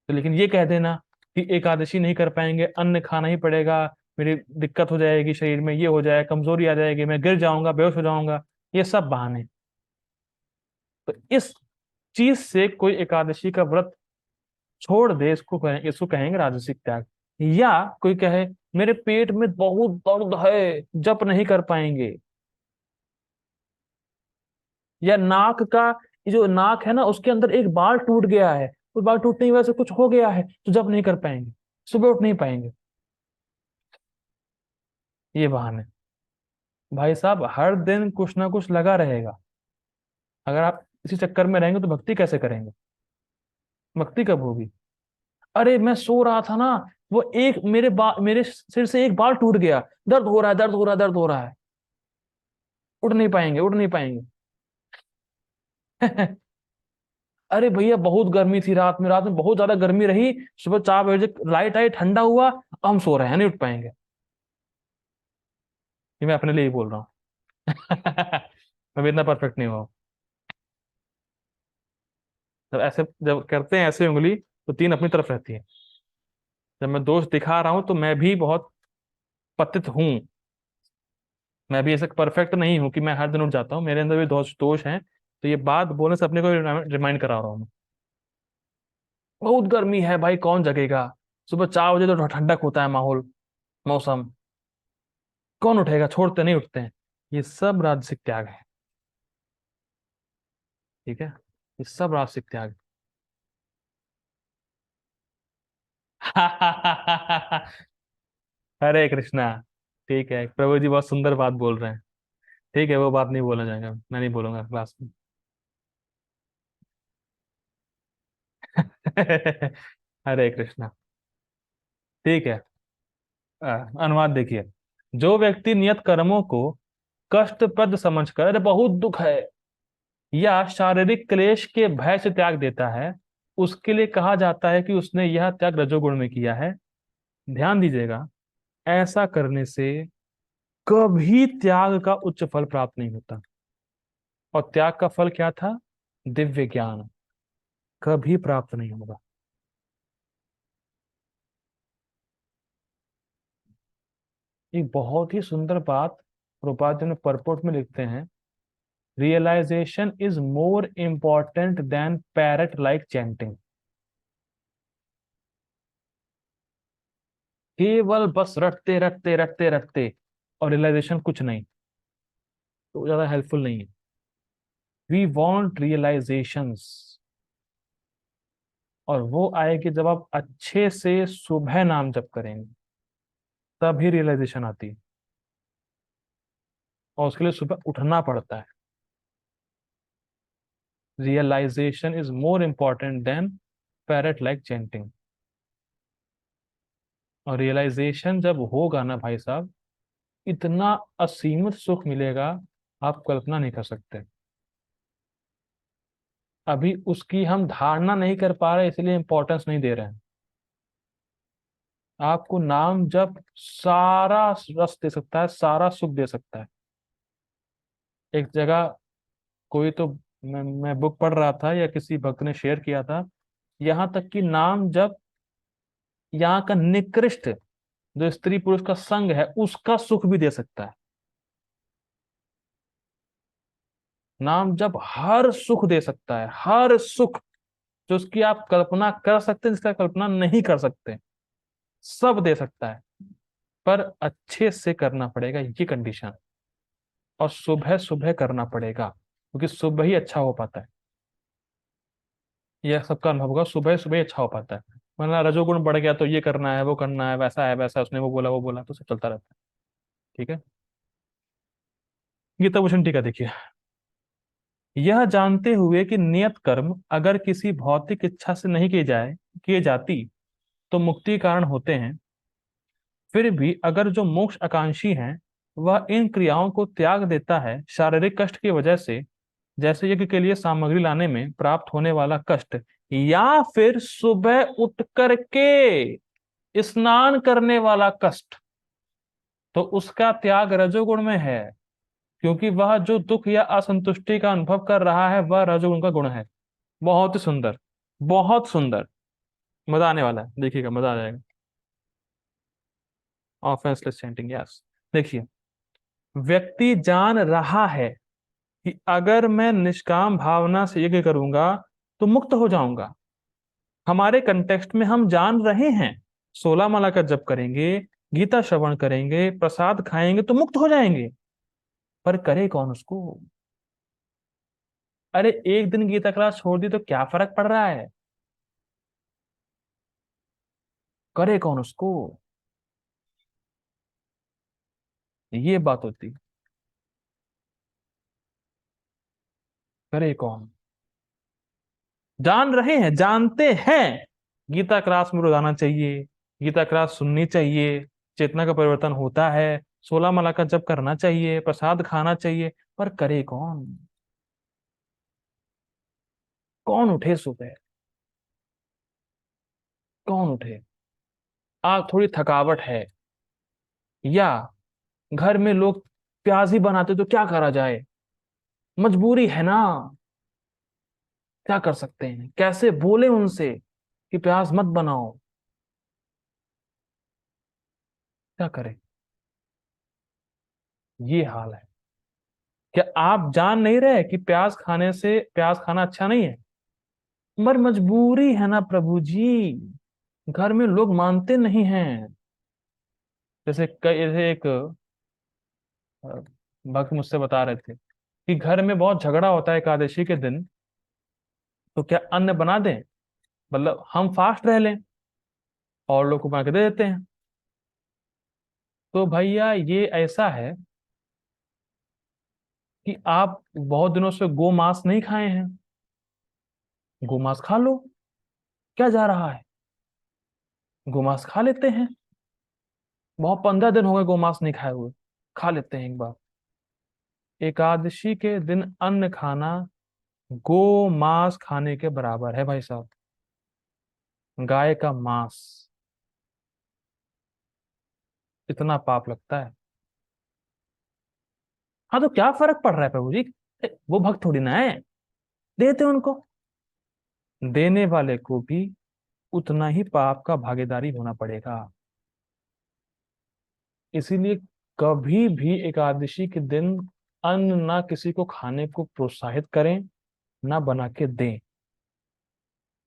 तो लेकिन ये कह देना कि एकादशी नहीं कर पाएंगे, अन्न खाना ही पड़ेगा, मेरी दिक्कत हो जाएगी, शरीर में ये हो जाए, कमजोरी आ जाएगी, मैं गिर जाऊंगा, बेहोश हो जाऊंगा, ये सब बहाने। तो इस चीज से कोई एकादशी का व्रत छोड़ दे, इसको कहेंगे राजसिक त्याग। या कोई कहे मेरे पेट में बहुत दर्द है, जप नहीं कर पाएंगे। या नाक का, ये जो नाक है ना उसके अंदर एक बाल टूट गया है, उस बाल टूटने की वजह से कुछ हो गया है तो जप नहीं कर पाएंगे, सुबह उठ नहीं पाएंगे, ये बहाने। भाई साहब हर दिन कुछ ना कुछ लगा रहेगा। अगर आप इसी चक्कर में रहेंगे तो भक्ति कैसे करेंगे? भक्ति कब होगी? अरे मैं सो रहा था ना, वो एक मेरे सिर से एक बाल टूट गया, दर्द हो रहा है, दर्द हो रहा है, दर्द हो रहा है, उठ नहीं पाएंगे, उठ नहीं पाएंगे। अरे भैया बहुत गर्मी थी रात में बहुत ज्यादा गर्मी रही, सुबह 4 बजे लाइट आई, ठंडा हुआ, अब हम सो रहे हैं, नहीं उठ पाएंगे। ये मैं अपने लिए ही बोल रहा हूँ। मैं भी इतना परफेक्ट नहीं हुआ। जब ऐसे जब करते हैं ऐसे उंगली, तो तीन अपनी तरफ रहती है। जब मैं दोष दिखा रहा हूं तो मैं भी बहुत पतित हूँ, मैं भी ऐसे परफेक्ट नहीं हूँ कि मैं हर दिन उठ जाता हूँ, मेरे अंदर भी दोष दोष हैं। तो ये बात बोलने से अपने को रिमाइंड करा रहा हूँ मैं। बहुत गर्मी है भाई, कौन जगेगा? सुबह 4 बजे तो ठंडक होता है माहौल, मौसम, कौन उठेगा? छोड़ते नहीं उठते हैं। ये सब राजसिक त्याग है। ठीक है, ये सब राजसिक त्याग है। हरे कृष्णा। ठीक है, प्रभु जी बहुत सुंदर बात बोल रहे हैं। ठीक है, वो बात नहीं बोला जाएगा, मैं नहीं बोलूंगा क्लास में। हरे कृष्णा। ठीक है। अनुवाद देखिए, जो व्यक्ति नियत कर्मों को कष्टप्रद समझकर, अरे बहुत दुख है, या शारीरिक क्लेश के भय से त्याग देता है, उसके लिए कहा जाता है कि उसने यह त्याग रजोगुण में किया है। ध्यान दीजिएगा, ऐसा करने से कभी त्याग का उच्च फल प्राप्त नहीं होता। और त्याग का फल क्या था? दिव्य ज्ञान। कभी प्राप्त नहीं होगा। एक बहुत ही सुंदर बात प्रभुपाद जी ने परपोर्ट में लिखते हैं, realization is more important than parrot like chanting. केवल बस रटते रटते रटते रटते और रियलाइजेशन कुछ नहीं, तो ज्यादा हेल्पफुल नहीं है। वी वॉन्ट रियलाइजेशंस, और वो आएगी जब आप अच्छे से सुबह नाम जप करेंगे, तभी रियलाइजेशन आती है। और उसके लिए सुबह उठना पड़ता है। Realization is more important than parrot like chanting. और रियलाइजेशन जब होगा ना भाई साहब, इतना असीमित सुख मिलेगा, आप कल्पना नहीं कर सकते। अभी उसकी हम धारणा नहीं कर पा रहे, इसलिए इंपॉर्टेंस नहीं दे रहे हैं। आपको नाम जब सारा रस दे सकता है, सारा सुख दे सकता है। एक जगह कोई तो, मैं बुक पढ़ रहा था या किसी भक्त ने शेयर किया था, यहाँ तक कि नाम जब यहाँ का निकृष्ट जो स्त्री पुरुष का संग है उसका सुख भी दे सकता है। नाम जब हर सुख दे सकता है, हर सुख जो उसकी आप कल्पना कर सकते हैं, जिसका कल्पना नहीं कर सकते, सब दे सकता है। पर अच्छे से करना पड़ेगा, ये कंडीशन। और सुबह सुबह करना पड़ेगा, क्योंकि सुबह ही अच्छा हो पाता है। यह सबका अनुभव होगा, सुबह सुबह ही अच्छा हो पाता है। वरना रजोगुण बढ़ गया तो ये करना है, वो करना है, वैसा है वैसा है, उसने वो बोला, तो सब चलता रहता है। ठीक है। गीता भूषण टीका देखिए। यह जानते हुए कि नियत कर्म अगर किसी भौतिक इच्छा से नहीं किए जाती तो मुक्ति कारण होते हैं, फिर भी अगर जो मोक्ष आकांक्षी है वह इन क्रियाओं को त्याग देता है शारीरिक कष्ट की वजह से, जैसे यज्ञ के लिए सामग्री लाने में प्राप्त होने वाला कष्ट, या फिर सुबह उठ करके स्नान करने वाला कष्ट, तो उसका त्याग रजोगुण में है। क्योंकि वह जो दुख या असंतुष्टि का अनुभव कर रहा है वह रजोगुण का गुण है। बहुत ही सुंदर, बहुत सुंदर। मजा आने वाला है, देखिएगा, मजा आ जाएगा। ऑफेंसलेस चैंटिंग, यस। देखिए, व्यक्ति जान रहा है कि अगर मैं निष्काम भावना से यज्ञ करूंगा तो मुक्त हो जाऊंगा। हमारे कंटेक्स्ट में हम जान रहे हैं, 16 माला का जप करेंगे, गीता श्रवण करेंगे, प्रसाद खाएंगे तो मुक्त हो जाएंगे। पर करे कौन उसको? अरे एक दिन गीता क्लास छोड़ दी तो क्या फर्क पड़ रहा है? करे कौन उसको? ये बात होती। करे कौन? जान रहे हैं, जानते हैं, गीता क्लास में रोजाना चाहिए, गीता क्लास सुननी चाहिए, चेतना का परिवर्तन होता है, 16 माला का जप करना चाहिए, प्रसाद खाना चाहिए, पर करे कौन? कौन उठे सुबह? कौन उठे? आज थोड़ी थकावट है, या घर में लोग प्याज ही बनाते तो क्या करा जाए, मजबूरी है ना, क्या कर सकते हैं, कैसे बोले उनसे कि प्याज मत बनाओ, क्या करें? ये हाल है। क्या आप जान नहीं रहे कि प्याज खाने से, प्याज खाना अच्छा नहीं है? मगर मजबूरी है ना प्रभु जी, घर में लोग मानते नहीं हैं। जैसे एक भक्त मुझसे बता रहे थे कि घर में बहुत झगड़ा होता है एकादशी के दिन, तो क्या अन्न बना दें, मतलब हम फास्ट रह लें और लोग को बना के दे देते हैं। तो भैया ये ऐसा है कि आप बहुत दिनों से गो मांस नहीं खाए हैं, गो मांस खा लो, क्या जा रहा है, गो मांस खा लेते हैं। बहुत 15 दिन हो गए गो मांस नहीं खाए हुए, खा लेते हैं एक बार। एकादशी के दिन अन्न खाना गो मांस खाने के बराबर है भाई साहब। गाय का मांस, इतना पाप लगता है। हाँ तो क्या फर्क पड़ रहा है प्रभु जी? वो भक्त थोड़ी ना है, देते उनको। देने वाले को भी उतना ही पाप का भागीदारी होना पड़ेगा। इसीलिए कभी भी एकादशी के दिन अन्न ना किसी को खाने को प्रोत्साहित करें, ना बना के दें।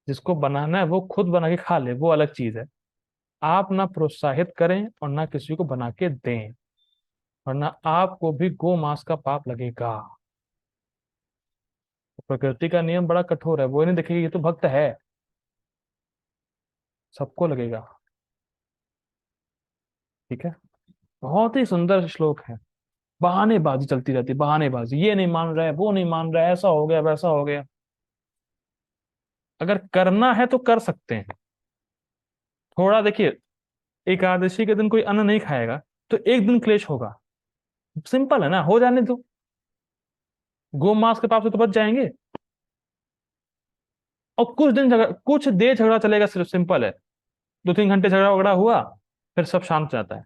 जिसको बनाना है वो खुद बना के खा ले, वो अलग चीज है। आप ना प्रोत्साहित करें और ना किसी को बना के दें, वरना आपको भी गो मांस का पाप लगेगा। प्रकृति का नियम बड़ा कठोर है, वो नहीं देखेगी ये तो भक्त है, सबको लगेगा। ठीक है। बहुत ही सुंदर श्लोक है। बहानेबाजी चलती रहती, बहानेबाजी, ये नहीं मान रहा है, वो नहीं मान रहा है, ऐसा हो गया वैसा हो गया। अगर करना है तो कर सकते हैं। थोड़ा देखिए, एकादशी के दिन कोई अन्न नहीं खाएगा तो एक दिन क्लेश होगा, सिंपल है ना, हो जाने दो। गो मांस के पाप से तो बच जाएंगे। और कुछ देर झगड़ा चलेगा, सिर्फ सिंपल है। 2-3 घंटे झगड़ा वगड़ा हुआ, फिर सब शांत हो जाता है।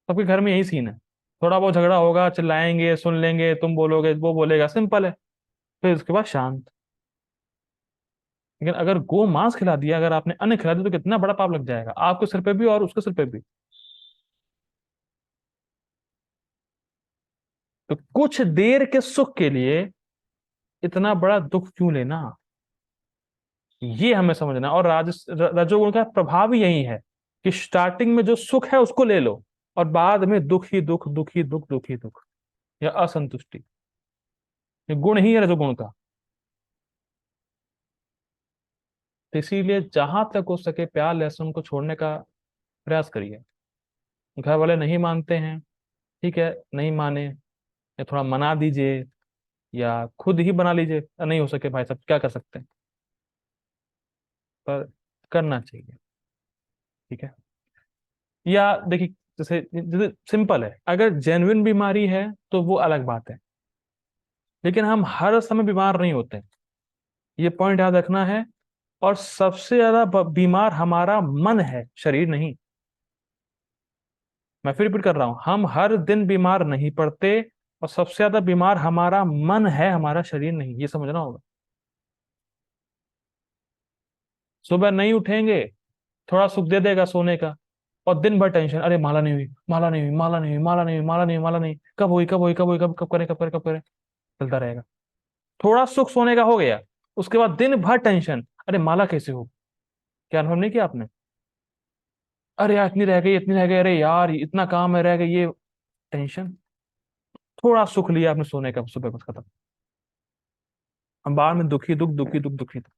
सबके घर में यही सीन है। थोड़ा बहुत झगड़ा होगा, चिल्लाएंगे, सुन लेंगे, तुम बोलोगे, वो बोलेगा, सिंपल है। फिर उसके बाद शांत। लेकिन अगर गो मांस खिला दिया, अगर आपने अन्न खिला दिया, तो कितना बड़ा पाप लग जाएगा आपके सिर पे भी और उसके सिर पे भी। तो कुछ देर के सुख के लिए इतना बड़ा दुख क्यों लेना, ये हमें समझना है। और रजोगुण का प्रभाव ही यही है कि स्टार्टिंग में जो सुख है उसको ले लो, और बाद में दुख ही दुख, दुख ही दुख, दुख ही दुख, या असंतुष्टि। ये गुण ही है रजोगुण का। तो इसीलिए जहां तक हो सके प्यार लहसुन को छोड़ने का प्रयास करिए। घर वाले नहीं मानते हैं, ठीक है, नहीं माने, या थोड़ा मना दीजिए, या खुद ही बना लीजिए, नहीं हो सके भाई साहब क्या कर सकते हैं, पर करना चाहिए। ठीक है। या देखिए, जैसे जैसे सिंपल है, अगर जेन्युइन बीमारी है तो वो अलग बात है, लेकिन हम हर समय बीमार नहीं होते, ये पॉइंट याद रखना है। और सबसे ज्यादा बीमार हमारा मन है, शरीर नहीं। मैं फिर रिपीट कर रहा हूं, हम हर दिन बीमार नहीं पड़ते, और सबसे ज्यादा बीमार हमारा मन है, हमारा शरीर नहीं, ये समझना होगा। सुबह नहीं उठेंगे, थोड़ा सुख दे देगा सोने का, और दिन भर टेंशन, अरे माला नहीं हुई, माला नहीं हुई, माला नहीं हुई, माला नहीं हुई, माला नहीं हुई, माला नहीं, कब हुई, कब हुई, कब हुई, कब कब करे, कब करे, कब करे, चलता रहेगा। थोड़ा सुख सोने का हो गया, उसके बाद दिन भर टेंशन, अरे माला कैसे हो। क्या अनुभव नहीं किया आपने? अरे यार इतनी रह गई, इतनी रह गई, अरे यार इतना काम है, रह गई ये, टेंशन। थोड़ा सुख लिया आपने सोने का, सुबह बस खत्म। हम बाद में दुखी दुख, दुखी दुख, दुखी दुख।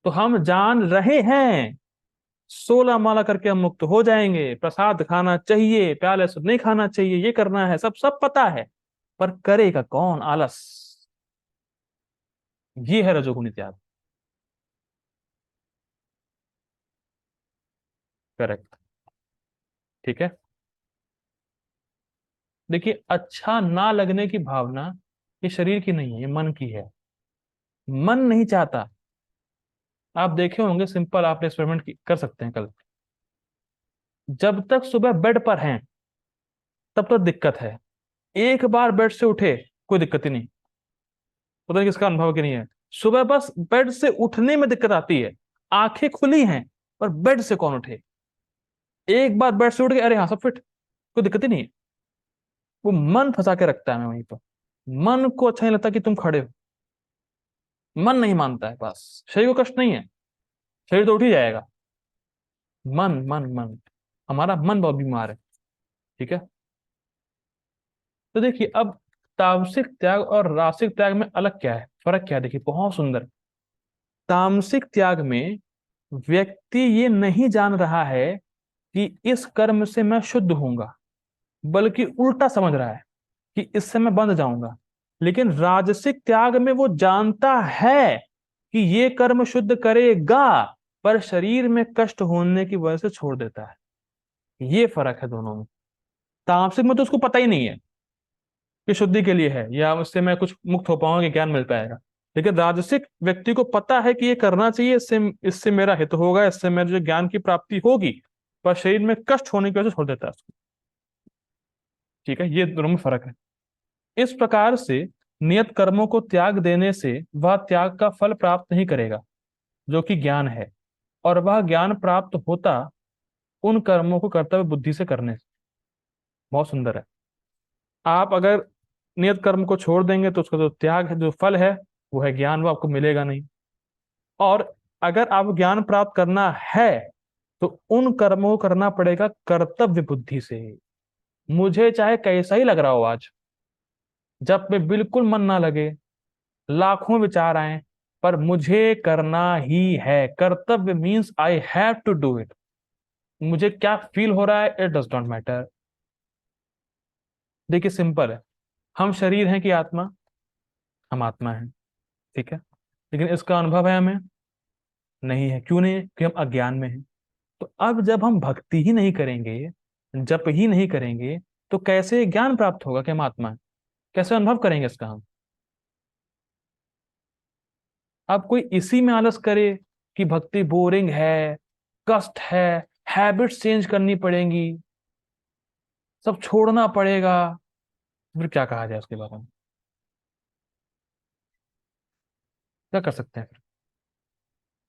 तो हम जान रहे हैं 16 माला करके हम मुक्त हो जाएंगे, प्रसाद खाना चाहिए, प्याले से नहीं खाना चाहिए, ये करना है, सब सब पता है, पर करेगा कौन? आलस। ये है रजोगुणी त्याग। करेक्ट। ठीक है। देखिए, अच्छा ना लगने की भावना ये शरीर की नहीं है, ये मन की है। मन नहीं चाहता। आप देखे होंगे, सिंपल, आप एक्सपेरिमेंट कर सकते हैं कल। जब तक सुबह बेड पर हैं तब तक दिक्कत है, एक बार बेड से उठे कोई दिक्कत ही नहीं। पता नहीं किसका अनुभव कि नहीं है, सुबह बस बेड से उठने में दिक्कत आती है। आंखें खुली हैं, पर बेड से कौन उठे। एक बार बेड से उठ गए, अरे हाँ सब फिट, कोई दिक्कत ही नहीं है। वो मन फंसा के रखता है हमें वहीं पर। मन को अच्छा नहीं लगता कि तुम खड़े हो, मन नहीं मानता है, बस शरीर को कष्ट नहीं है, शरीर तो उठ ही जाएगा। मन मन मन, हमारा मन बहुत बीमार है। ठीक है। तो देखिए अब, तामसिक त्याग और रासिक त्याग में अलग क्या है, फर्क क्या है, देखिए बहुत सुंदर। तामसिक त्याग में व्यक्ति ये नहीं जान रहा है कि इस कर्म से मैं शुद्ध होऊंगा, बल्कि उल्टा समझ रहा है कि इससे मैं बंध जाऊंगा। लेकिन राजसिक त्याग में वो जानता है कि ये कर्म शुद्ध करेगा, पर शरीर में कष्ट होने की वजह से छोड़ देता है। ये फर्क है दोनों में। तामसिक में तो उसको पता ही नहीं है कि शुद्धि के लिए है, या उससे मैं कुछ मुक्त हो पाऊंगा, ज्ञान मिल पाएगा। लेकिन राजसिक व्यक्ति को पता है कि ये करना चाहिए, इससे इससे मेरा हित होगा, इससे मेरे ज्ञान की प्राप्ति होगी, पर शरीर में कष्ट होने की वजह से छोड़ देता है उसको। ठीक है, ये दोनों में फर्क है। इस प्रकार से नियत कर्मों को त्याग देने से वह त्याग का फल प्राप्त नहीं करेगा, जो कि ज्ञान है। और वह ज्ञान प्राप्त होता उन कर्मों को कर्तव्य बुद्धि से करने से। बहुत सुंदर है। आप अगर नियत कर्म को छोड़ देंगे तो उसका जो त्याग है, जो फल है, वो है ज्ञान, वो आपको मिलेगा नहीं। और अगर आप ज्ञान प्राप्त करना है तो उन कर्मों को करना पड़ेगा कर्तव्य बुद्धि से। मुझे चाहे कैसा ही लग रहा हो आज, जब में बिल्कुल मन ना लगे, लाखों विचार आए, पर मुझे करना ही है। कर्तव्य means I have to do it. मुझे क्या फील हो रहा है, इट डज नॉट मैटर। देखिए सिंपल है, हम शरीर हैं कि आत्मा? हम आत्मा हैं। ठीक है। लेकिन इसका अनुभव है हमें? नहीं है। क्यों नहीं है? कि हम अज्ञान में हैं। तो अब जब हम भक्ति ही नहीं करेंगे, जप ही नहीं करेंगे, तो कैसे ज्ञान प्राप्त होगा कि हम आत्मा है? कैसे अनुभव करेंगे इसका हम? अब कोई इसी में आलस करे कि भक्ति बोरिंग है, कष्ट है, हैबिट चेंज करनी पड़ेंगी, सब छोड़ना पड़ेगा, फिर क्या कहा जाए उसके बारे में? क्या कर सकते हैं फिर?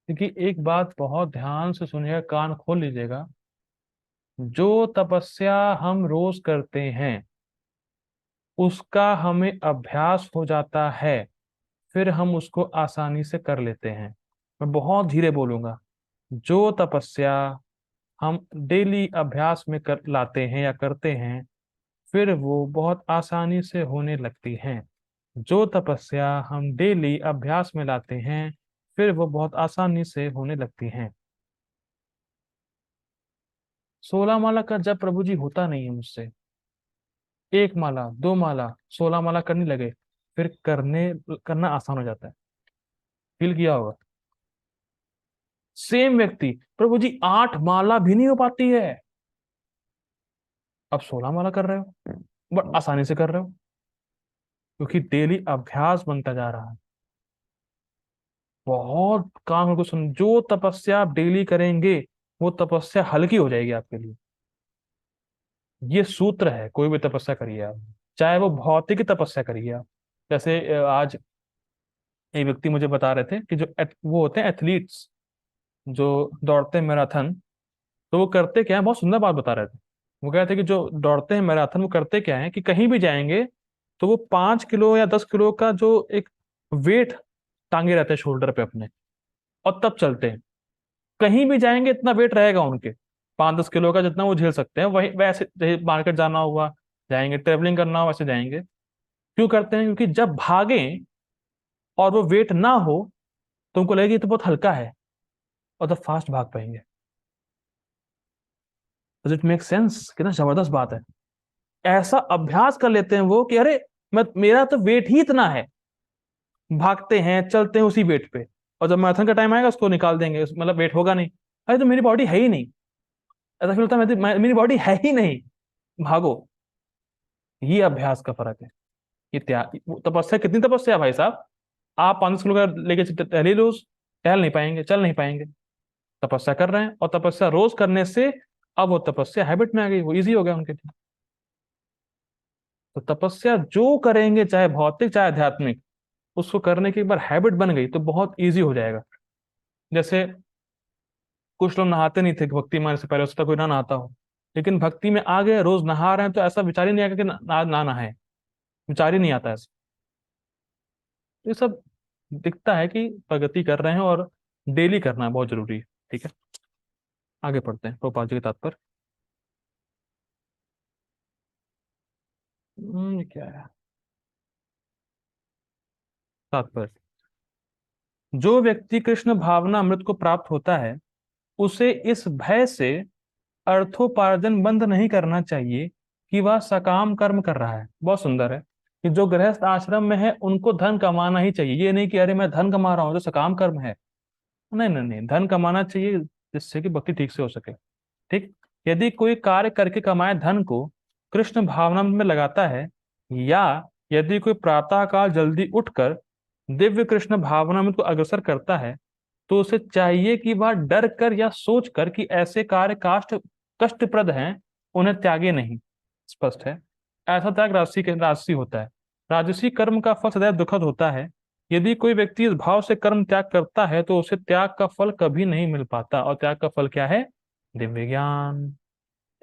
क्योंकि एक बात बहुत ध्यान से सुनिएगा, कान खोल लीजिएगा। जो तपस्या हम रोज करते हैं उसका हमें अभ्यास हो जाता है, फिर हम उसको आसानी से कर लेते हैं। मैं बहुत धीरे बोलूंगा। जो तपस्या हम डेली अभ्यास में कर लाते हैं या करते हैं, फिर वो बहुत आसानी से होने लगती हैं। जो तपस्या हम डेली अभ्यास में लाते हैं, फिर वो बहुत आसानी से होने लगती हैं। 16 माला का जब प्रभु जी होता नहीं है मुझसे। एक माला, दो माला, 16 माला करने लगे, फिर करना आसान हो जाता है। फील किया होगा। सेम व्यक्ति, प्रभु जी 8 माला भी नहीं हो पाती है, अब 16 माला कर रहे हो, बट आसानी से कर रहे हो, क्योंकि डेली अभ्यास बनता जा रहा है। बहुत काम को सुन, जो तपस्या आप डेली करेंगे वो तपस्या हल्की हो जाएगी आपके लिए। ये सूत्र है, कोई भी तपस्या करिए आप, चाहे वो भौतिक तपस्या करिए आप। जैसे आज एक व्यक्ति मुझे बता रहे थे कि जो वो होते हैं एथलीट्स, जो दौड़ते हैं मैराथन, तो वो करते क्या है, बहुत सुंदर बात बता रहे थे। वो कह रहे थे कि जो दौड़ते हैं मैराथन वो करते क्या है कि कहीं भी जाएंगे तो वो 5 किलो या 10 किलो का जो एक वेट टांगे रहते हैं शोल्डर पे अपने, और तब चलते हैं। कहीं भी जाएंगे इतना वेट रहेगा उनके, 5-10 किलो का, जितना वो झेल सकते हैं। वही वैसे मार्केट जाना हुआ जाएंगे, ट्रेवलिंग करना हो वैसे जाएंगे। क्यों करते हैं? क्योंकि जब भागें और वो वेट ना हो तो उनको लगेगा ये तो बहुत हल्का है, और तब फास्ट भाग पाएंगे। It make sense? कितना जबरदस्त बात है। ऐसा अभ्यास कर लेते हैं वो कि अरे मेरा तो वेट ही इतना है, भागते हैं चलते हैं उसी वेट पे, और जब मैराथन का टाइम आएगा उसको निकाल देंगे, मतलब वेट होगा नहीं। अरे तो मेरी बॉडी है ही नहीं, ऐसा फील होता है मेरी बॉडी है ही नहीं, भागो। ये अभ्यास का फर्क है। ये त्याग, तपस्या, कितनी तपस्या है भाई साहब। आप 5 किलो का लेके टहल ही रोज, टहल नहीं पाएंगे, चल नहीं पाएंगे। तपस्या कर रहे हैं, और तपस्या रोज करने से अब वो तपस्या हैबिट में आ गई, वो इजी हो गया उनके लिए। तो तपस्या जो करेंगे, चाहे भौतिक चाहे आध्यात्मिक, उसको करने की एक बार हैबिट बन गई तो बहुत इजी हो जाएगा। जैसे कुछ लोग नहाते नहीं थे भक्ति में आने से पहले, उसका कोई ना नहाता हो, लेकिन भक्ति में आ गए, रोज नहा रहे हैं, तो ऐसा विचार ही नहीं आएगा कि ना नहाए। विचार ही नहीं आता ऐसा। तो ये सब दिखता है कि प्रगति कर रहे हैं, और डेली करना बहुत जरूरी है। ठीक है, आगे पढ़ते हैं प्रभुपाद जी के तात्पर्य। ये क्या है? तात्पर्य: जो व्यक्ति कृष्ण भावना अमृत को प्राप्त होता है, उसे इस भय से अर्थोपार्जन बंद नहीं करना चाहिए कि वह सकाम कर्म कर रहा है। बहुत सुंदर है कि जो गृहस्थ आश्रम में है उनको धन कमाना ही चाहिए। ये नहीं कि अरे मैं धन कमा रहा हूँ जो सकाम कर्म है। नहीं नहीं नहीं, धन कमाना चाहिए जिससे कि भक्ति ठीक से हो सके। ठीक। यदि कोई कार्य करके कमाए धन को कृष्ण भावना में लगाता है, या यदि कोई प्रातःकाल जल्दी उठकर दिव्य कृष्ण भावना में को अग्रसर करता है, तो उसे चाहिए कि वह डर कर या सोच कर कि ऐसे कार्य काष्ट कष्टप्रद हैं, उन्हें त्यागे नहीं। स्पष्ट है। ऐसा त्याग राजसी होता है। राजसी कर्म का फल सदैव दुखद होता है। यदि कोई व्यक्ति इस भाव से कर्म त्याग करता है तो उसे त्याग का फल कभी नहीं मिल पाता, और त्याग का फल क्या है? दिव्य ज्ञान।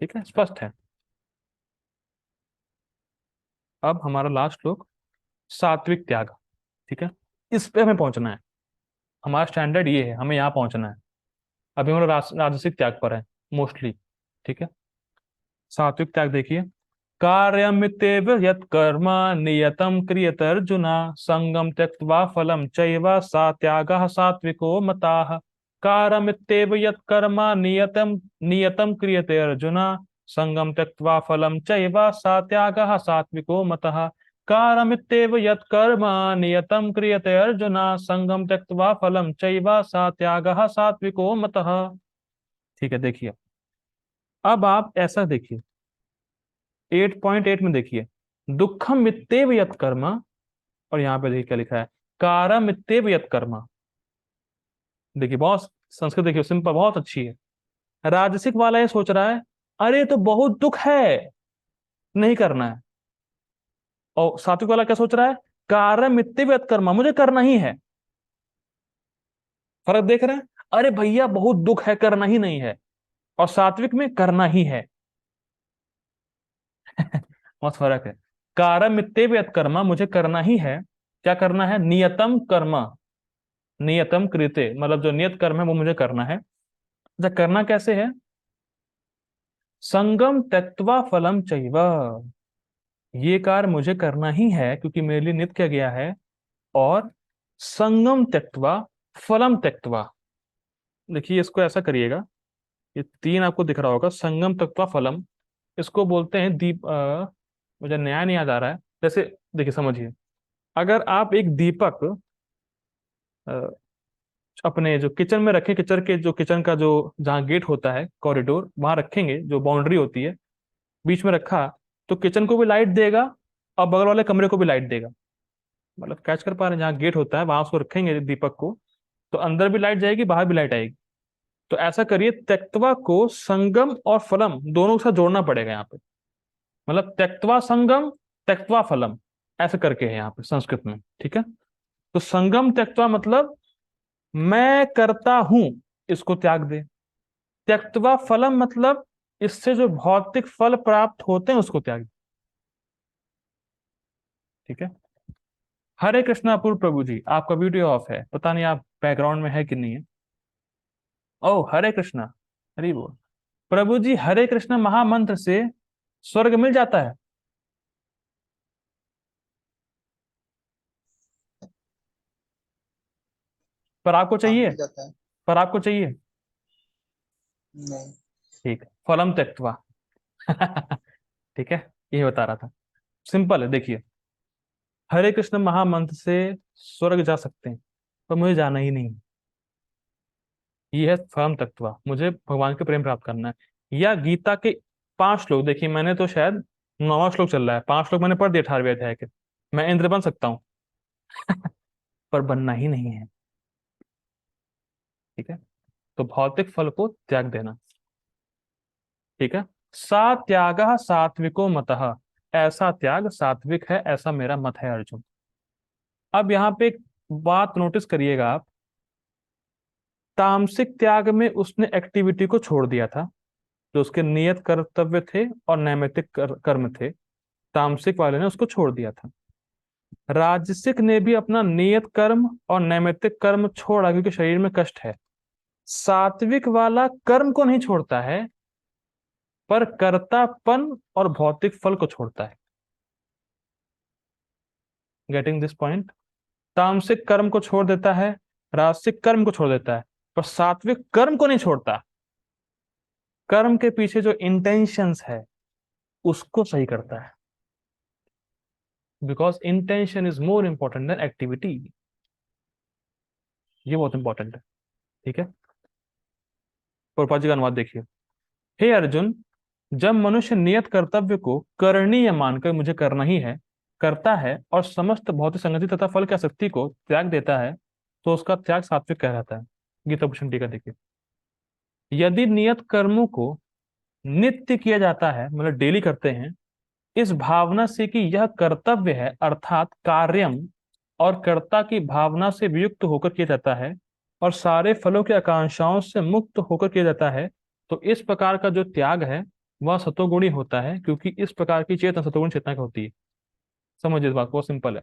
ठीक है, स्पष्ट है। अब हमारा लास्ट श्लोक, सात्विक त्याग। ठीक है, इस पे हमें पहुंचना है। हमारा स्टैंडर्ड ये है, हमें यहाँ पहुंचना है। अभी हम लोग राजसिक त्याग पर है मोस्टली। ठीक है, सात्विक त्याग देखिए। कार्यमित्येव यत्कर्म नियतं क्रियते अर्जुन, संगम त्यक्त्वा फलं चैव सा त्यागः सात्विको मताः। कार्यमित्येव यत्कर्म नियतं नियतं क्रियते अर्जुन, संगम त्यक्त्वा फलं चैव सा त्यागः सात्विको मतः। कार्यमित्येव यत्कर्म नियतं क्रियते अर्जुन, संगम त्यक्त्वा फलं चैव सा त्यागः सात्विको मतः। ठीक है, देखिए। अब आप ऐसा देखिए, 8.8 में देखिए, दुखम मित्येव यत् कर्म, और यहाँ पे देखिए क्या लिखा है, कारम मित्येव यत् कर्म। देखिए बहुत, संस्कृत देखिए सिंपल, बहुत अच्छी है। राजसिक वाला ये सोच रहा है अरे तो बहुत दुख है, नहीं करना है। और सात्विक वाला क्या सोच रहा है, कार्यमित्यव्यत कर्म, मुझे करना ही है। फर्क देख रहे हैं? अरे भैया बहुत दुख है, करना ही नहीं है, और सात्विक में करना ही है। बहुत फर्क है। कार्यमित्यव्यत कर्म, मुझे करना ही है। क्या करना है, नियतम कर्म, नियतम कृते, मतलब जो नियत कर्म है वो मुझे करना है। अच्छा, करना कैसे है, संगम त्यक्त्वा फलम चैव, ये कार्य मुझे करना ही है क्योंकि मेरे लिए नित्य किया गया है। और संगम त्यक्त्वा फलम त्यक्त्वा, देखिए इसको ऐसा करिएगा, ये तीन आपको दिख रहा होगा, संगम त्यक्त्वा फलम, इसको बोलते हैं दीप, मुझे नया नहीं याद आ रहा है। जैसे देखिए समझिए, अगर आप एक दीपक अ, अपने जो किचन में रखें, किचन के जो किचन का जो जहाँ गेट होता है, कॉरिडोर, वहां रखेंगे, जो बाउंड्री होती है, बीच में रखा, तो किचन को भी लाइट देगा और बगल वाले कमरे को भी लाइट देगा। मतलब कैच कर पा रहे हैं, जहाँ गेट होता है वहां उसको रखेंगे दीपक को, तो अंदर भी लाइट जाएगी, बाहर भी लाइट आएगी। तो ऐसा करिए, त्यक्तवा को संगम और फलम दोनों के साथ जोड़ना पड़ेगा यहाँ पे। मतलब त्यक्तवा संगम, त्यक्तवा फलम, ऐसे करके है यहाँ पे संस्कृत में, ठीक है। तो संगम त्यक्तवा मतलब मैं करता हूं, इसको त्याग दे। त्यक्तवा फलम मतलब इससे जो भौतिक फल प्राप्त होते हैं उसको त्याग दे, ठीक है। हरे कृष्णा अपूर्व प्रभु जी, आपका वीडियो ऑफ है, पता नहीं आप बैकग्राउंड में है कि नहीं है। ओ हरे कृष्णा, हरी बोल। प्रभु जी, हरे कृष्ण महामंत्र से स्वर्ग मिल जाता है? पर आपको हाँ चाहिए? मिल जाता है। पर आपको चाहिए? नहीं। ठीक है, फलम त्यक्त्वा। ठीक है, यही बता रहा था। सिंपल है, देखिए, हरे कृष्ण महामंत्र से स्वर्ग जा सकते हैं, पर मुझे जाना ही नहीं। ये है फलम त्यक्त्वा, मुझे भगवान के प्रेम प्राप्त करना है। या गीता के 5 श्लोक देखिए, मैंने तो शायद 9वां श्लोक चल रहा है, 5 श्लोक मैंने पढ़ दिए 18वें अध्याय के। मैं इंद्र बन सकता हूँ, पर बनना ही नहीं है, ठीक है। तो भौतिक फल को त्याग देना, ठीक है। सा त्याग सात्विको मतः, ऐसा त्याग सात्विक है, ऐसा मेरा मत है अर्जुन। अब यहाँ पे एक बात नोटिस करिएगा आप, तामसिक त्याग में उसने एक्टिविटी को छोड़ दिया था, जो उसके नियत कर्तव्य थे और नैमित्तिक कर्म थे, तामसिक वाले ने उसको छोड़ दिया था। राजसिक ने भी अपना नियत कर्म और नैमित्तिक कर्म छोड़ा क्योंकि शरीर में कष्ट है। सात्विक वाला कर्म को नहीं छोड़ता है, पर कर्तापन और भौतिक फल को छोड़ता है। Getting this point? तामसिक कर्म को छोड़ देता है, राजसिक कर्म को छोड़ देता है, पर सात्विक कर्म को नहीं छोड़ता। कर्म के पीछे जो इंटेंशंस है उसको सही करता है, because intention is more important than activity. ये बहुत इंपॉर्टेंट है, ठीक है। प्रभुपाद जी का अनुवाद देखिए। हे अर्जुन, जब मनुष्य नियत कर्तव्य को करणीय मानकर मुझे करना ही है करता है और समस्त भौतिक संगति तथा फल की आसक्ति को त्याग देता है, तो उसका त्याग सात्विक कहलाता है। गीता भूषण टीका देखिए। यदि नियत कर्मों को नित्य किया जाता है, मतलब डेली करते हैं, इस भावना से कि यह कर्तव्य है, अर्थात कार्यम, और कर्ता की भावना से वियुक्त होकर किया जाता है, और सारे फलों की आकांक्षाओं से मुक्त होकर किया जाता है, तो इस प्रकार का जो त्याग है वह सतोगुणी होता है, क्योंकि इस प्रकार की चेतना सतोगुणी चेतना की होती है। समझिए इस बात को, सिंपल है।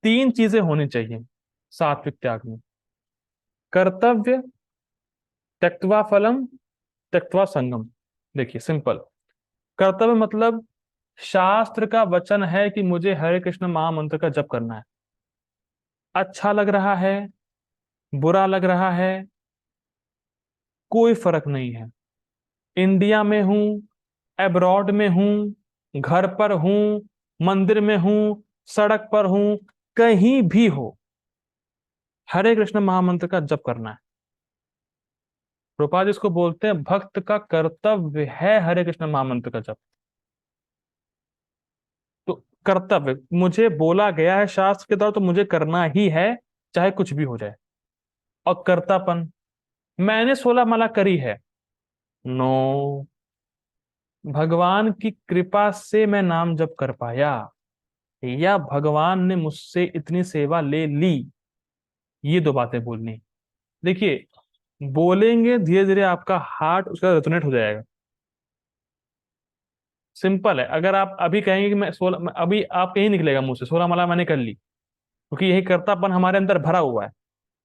3 चीजें होनी चाहिए सात्विक त्याग में: कर्तव्य, त्यक्त्वा फलम, त्यक्त्वा संगम। देखिए सिंपल, कर्तव्य मतलब शास्त्र का वचन है कि मुझे हरे कृष्ण महामंत्र का जप करना है। अच्छा लग रहा है, बुरा लग रहा है, कोई फर्क नहीं है। इंडिया में हूं, अब्रॉड में हूं, घर पर हूं, मंदिर में हूं, सड़क पर हूं, कहीं भी हो, हरे कृष्ण महामंत्र का जप करना है। प्रभुपाद इसको बोलते हैं भक्त का कर्तव्य है हरे कृष्ण महामंत्र का जप। तो कर्तव्य मुझे बोला गया है शास्त्र के द्वारा, तो मुझे करना ही है, चाहे कुछ भी हो जाए। और कर्तापन, मैंने 16 माला करी है, नो, भगवान की कृपा से मैं नाम जप कर पाया, या भगवान ने मुझसे इतनी सेवा ले ली। ये दो बातें बोलनी। देखिए, बोलेंगे धीरे धीरे आपका हार्ट उसका रेजोनेट हो जाएगा। सिंपल है। अगर आप अभी कहेंगे कि मैं 16, अभी आप कहीं निकलेगा मुंह से 16 माला मैंने कर ली, क्योंकि यही कर्तापन हमारे अंदर भरा हुआ है।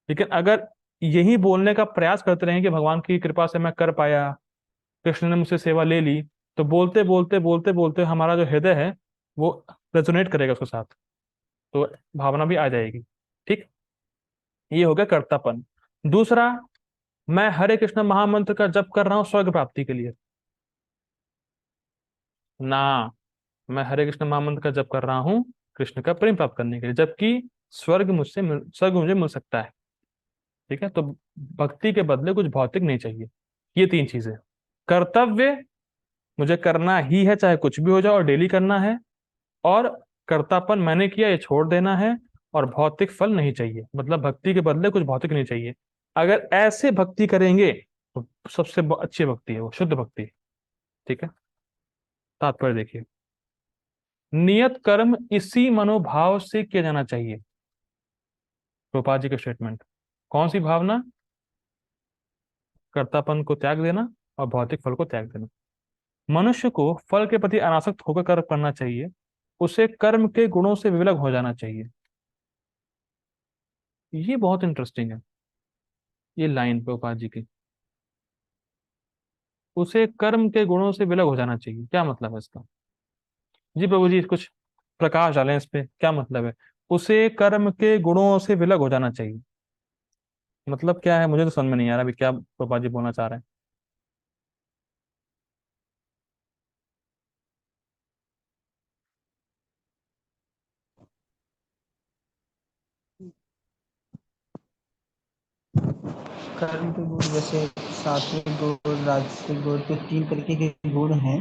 लेकिन अगर यही बोलने का प्रयास करते रहें कि भगवान की कृपा से मैं कर पाया, कृष्ण ने मुझसे सेवा ले ली, तो बोलते बोलते बोलते बोलते हमारा जो हृदय है वो रेजोनेट करेगा उसके साथ, तो भावना भी आ जाएगी। ठीक, ये हो गया कर्तापन। दूसरा, मैं हरे कृष्ण महामंत्र का जप कर रहा हूँ स्वर्ग प्राप्ति के लिए ना, मैं हरे कृष्ण महामंत्र का जप कर रहा हूँ कृष्ण का प्रेम प्राप्त करने के लिए, जबकि स्वर्ग मुझे मिल सकता है। ठीक है, तो भक्ति के बदले कुछ भौतिक नहीं चाहिए। ये तीन चीजें। कर्तव्य मुझे करना ही है, चाहे कुछ भी हो जाए, और डेली करना है। और कर्तापन मैंने किया, ये छोड़ देना है। और भौतिक फल नहीं चाहिए, मतलब भक्ति के बदले कुछ भौतिक नहीं चाहिए। अगर ऐसे भक्ति करेंगे तो सबसे अच्छी भक्ति है वो, शुद्ध भक्ति। ठीक है, तात्पर्य देखिए। नियत कर्म इसी मनोभाव से किया जाना चाहिए। रूपा जी के स्टेटमेंट। कौन सी भावना? कर्तापन को त्याग देना और भौतिक फल को त्याग देना। मनुष्य को फल के प्रति अनासक्त होकर कर्म करना चाहिए। उसे कर्म के गुणों से विलग हो जाना चाहिए। ये बहुत इंटरेस्टिंग है, ये लाइन प्रभुपाद जी की। उसे कर्म के गुणों से विलग हो जाना चाहिए, क्या मतलब है इसका? जी प्रभु जी, कुछ प्रकाश डालें इस पे, क्या मतलब है उसे कर्म के गुणों से विलग हो जाना चाहिए? मतलब क्या है, मुझे तो समझ में नहीं आ रहा अभी क्या प्रभुपाद जी बोलना चाह रहे हैं। कर्म के गुण जैसे सात्विक गुण, राजसिक गुण, तो तीन तरीके के गुण हैं।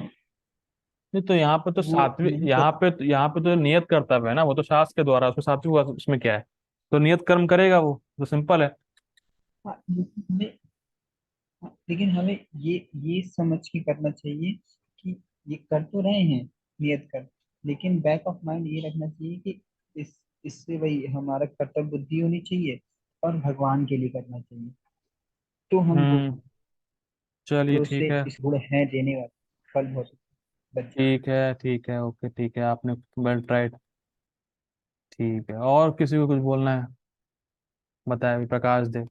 नहीं तो यहाँ पे तो वो सात्विक, नहीं कर यहाँ पे तो नियत कर्तव्य है ना, वो तो शास्त्र के द्वारा, उसमें सात्विक उसमें क्या है? तो नियत कर्म करेगा वो, तो सिंपल है। हाँ, लेकिन हमें ये समझ के करना चाहिए कि ये कर तो रहे हैं, नियत कर, लेकिन बैक ऑफ माइंड ये रखना चाहिए कि इससे वही हमारा कर्तव्य बुद्धि होनी चाहिए और भगवान के लिए करना चाहिए। तो हम हम्म। चलिए गुणों से ठीक है। इस गुण है देने वाले फल बहुत बच जाए। ठीक है, ठीक है, ओके, ठीक है, आपने वेल ट्राइड। ठीक है, और किसी को कुछ बोलना है? बताए, अभी प्रकाश दे।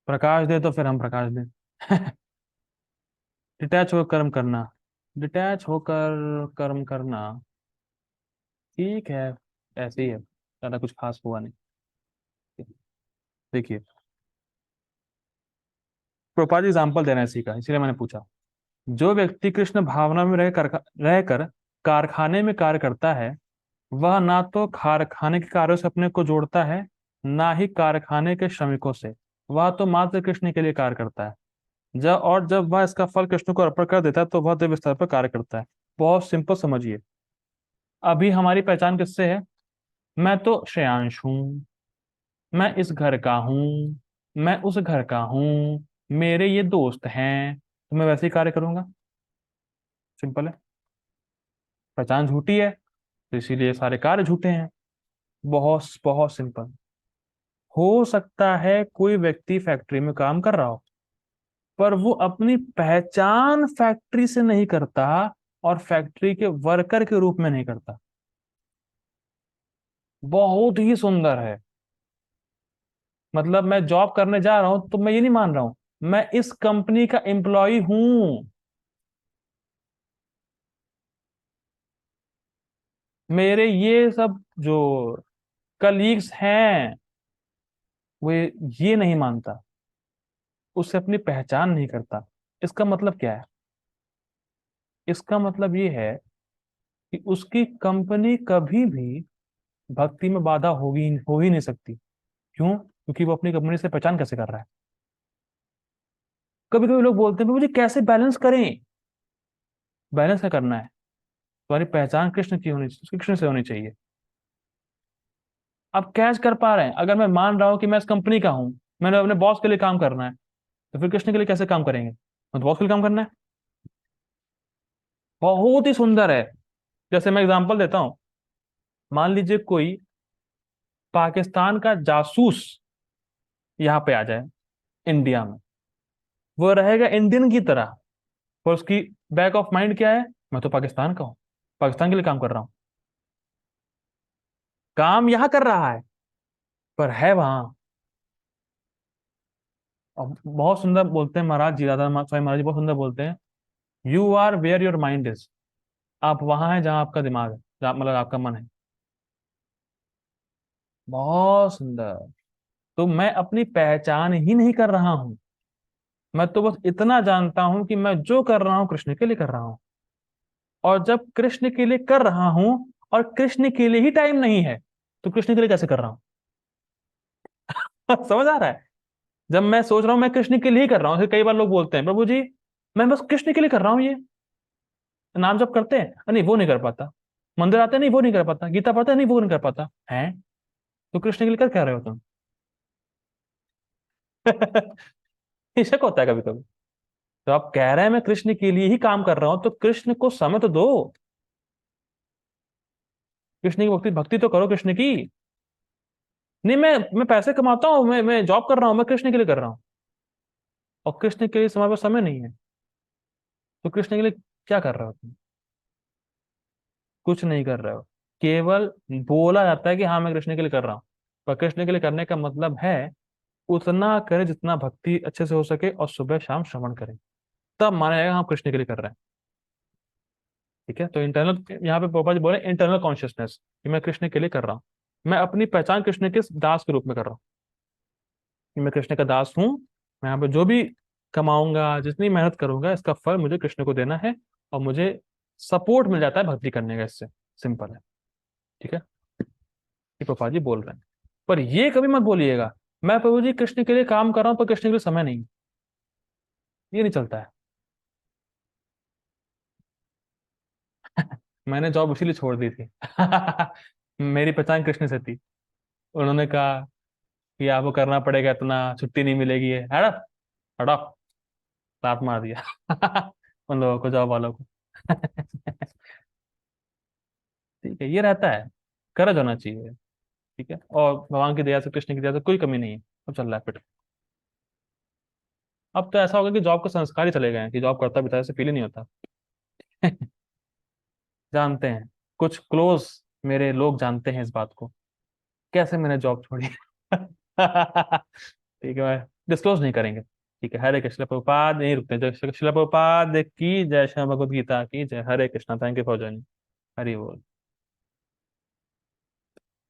प्रकाश दे तो फिर हम प्रकाश दें। डिटैच होकर कर्म करना। डिटैच होकर कर्म करना, ठीक है, ऐसे ही है, ज्यादा कुछ खास हुआ नहीं। देखिए, प्रोपाज एग्जाम्पल देना है इसी का, इसीलिए मैंने पूछा। जो व्यक्ति कृष्ण भावना में रहकर कारखाने में कार्य करता है, वह ना तो कारखाने के कार्यों से अपने को जोड़ता है, ना ही कारखाने के श्रमिकों से। वह तो मात्र कृष्ण के लिए कार्य करता है। जब वह इसका फल कृष्ण को अर्पण कर देता है, तो वह दिव्य स्तर पर कार्य करता है। बहुत सिंपल समझिए। अभी हमारी पहचान किससे है? मैं तो श्रेयांश हूँ, मैं इस घर का हूँ, मैं उस घर का हूँ, मेरे ये दोस्त हैं, तो मैं वैसे ही कार्य करूंगा। सिंपल है। पहचान झूठी है, तो इसीलिए सारे कार्य झूठे हैं। बहुत बहुत सिंपल। हो सकता है कोई व्यक्ति फैक्ट्री में काम कर रहा हो, पर वो अपनी पहचान फैक्ट्री से नहीं करता, और फैक्ट्री के वर्कर के रूप में नहीं करता। बहुत ही सुंदर है। मतलब मैं जॉब करने जा रहा हूं तो मैं ये नहीं मान रहा हूं मैं इस कंपनी का एम्प्लॉय हूं। मेरे ये सब जो कलीग्स हैं, वो ये नहीं मानता, उससे अपनी पहचान नहीं करता। इसका मतलब क्या है? इसका मतलब ये है कि उसकी कंपनी कभी भी भक्ति में बाधा हो ही नहीं सकती। क्यों? क्योंकि वो अपनी कंपनी से पहचान कैसे कर रहा है। कभी कभी लोग बोलते हैं मुझे कैसे बैलेंस करें। बैलेंस क्या करना है? तुम्हारी पहचान कृष्ण की होनी, कृष्ण से होनी चाहिए। आप कैच कर पा रहे हैं? अगर मैं मान रहा हूं कि मैं इस कंपनी का हूं, मैंने अपने बॉस के लिए काम करना है, तो फिर कृष्ण के लिए कैसे काम करेंगे? तो बॉस के लिए काम करना है। बहुत ही सुंदर है। जैसे मैं एग्जांपल देता हूं, मान लीजिए कोई पाकिस्तान का जासूस यहाँ पे आ जाए इंडिया में, वो रहेगा इंडियन की तरह, पर उसकी बैक ऑफ माइंड क्या है, मैं तो पाकिस्तान का हूँ, पाकिस्तान के लिए काम कर रहा हूँ, काम यहाँ कर रहा है पर है वहां। और बहुत सुंदर बोलते हैं महाराज जी, राधा स्वामी महाराज जी बहुत सुंदर बोलते हैं, you are where your mind is. आप वहां हैं जहां आपका दिमाग है, जहाँ मतलब आपका मन है। बहुत सुंदर। तो मैं अपनी पहचान ही नहीं कर रहा हूं, मैं तो बस इतना जानता हूं कि मैं जो कर रहा हूं कृष्ण के लिए कर रहा हूं। और जब कृष्ण के लिए कर रहा हूं और कृष्ण के लिए ही टाइम नहीं है, तो कृष्ण के लिए कैसे कर रहा हूं? समझ आ रहा है? जब मैं सोच रहा हूं मैं कृष्ण के लिए ही कर रहा हूं, फिर कई बार लोग बोलते हैं प्रभु जी मैं बस कृष्ण के लिए कर रहा हूं, ये नाम जप करते हैं, नहीं वो नहीं कर पाता, मंदिर आते हैं, नहीं वो नहीं कर पाता, गीता पढ़ते हैं, नहीं वो नहीं कर पाता है, तो कृष्ण के लिए कर क्या रहे हो तुम? ये शक होता है कभी कभी। तो आप कह रहे हैं मैं कृष्ण के लिए ही काम कर रहा हूं, तो कृष्ण को समय तो दो, कृष्ण की भक्ति भक्ति तो करो कृष्ण की। नहीं मैं पैसे कमाता हूँ, मैं जॉब कर रहा हूँ, मैं कृष्ण के लिए कर रहा हूँ, और कृष्ण के लिए समय पर समय नहीं है, तो कृष्ण के लिए क्या कर रहे हो तुम? कुछ नहीं कर रहे हो। केवल बोला जाता है कि हाँ मैं कृष्ण के लिए कर रहा हूँ, पर कृष्ण के लिए करने का मतलब है उतना करे जितना भक्ति अच्छे से हो सके, और सुबह शाम श्रवण करें, तब माना जाएगा हम कृष्ण के लिए कर रहे हैं। ठीक है, तो इंटरनल, यहाँ पे पोपा जी बोले इंटरनल कॉन्शियसनेस, कि मैं कृष्ण के लिए कर रहा हूँ, मैं अपनी पहचान कृष्ण के दास के रूप में कर रहा हूँ, कि मैं कृष्ण का दास हूँ, मैं यहाँ पे जो भी कमाऊंगा, जितनी मेहनत करूंगा, इसका फल मुझे कृष्ण को देना है, और मुझे सपोर्ट मिल जाता है भक्ति करने का इससे। सिंपल है। ठीक है, ये पापा जी बोल रहे हैं। पर ये कभी मत बोलिएगा मैं प्रभु जी कृष्ण के लिए काम कर रहा हूँ पर कृष्ण के लिए समय नहीं है। ये नहीं चलता है। मैंने जॉब इसीलिए छोड़ दी थी। मेरी पहचान कृष्ण से थी। उन्होंने कहा कि आपको करना पड़ेगा, इतना छुट्टी नहीं मिलेगी, है हड़प हड़प, लात मार दिया। उन लोगों को, जॉब वालों को। ठीक है, ये रहता है, करज होना चाहिए। ठीक है, और भगवान की दया से, कृष्ण की दया से कोई कमी नहीं है, अब चल रहा है फिट। अब तो ऐसा होगा कि जॉब के संस्कार ही चले गए हैं, कि जॉब करता भी था ऐसे फील ही नहीं होता। जानते हैं, कुछ क्लोज मेरे लोग जानते हैं इस बात को, कैसे मैंने जॉब छोड़ी। ठीक है, डिस्क्लोज नहीं करेंगे। ठीक है, हरे कृष्ण प्रभुपाद, नहीं रुकते, जय श्री कृष्ण प्रभुपाद की जय, श्री भगवद गीता की जय, Hare Krishna, thank you for joining. Hari बोल।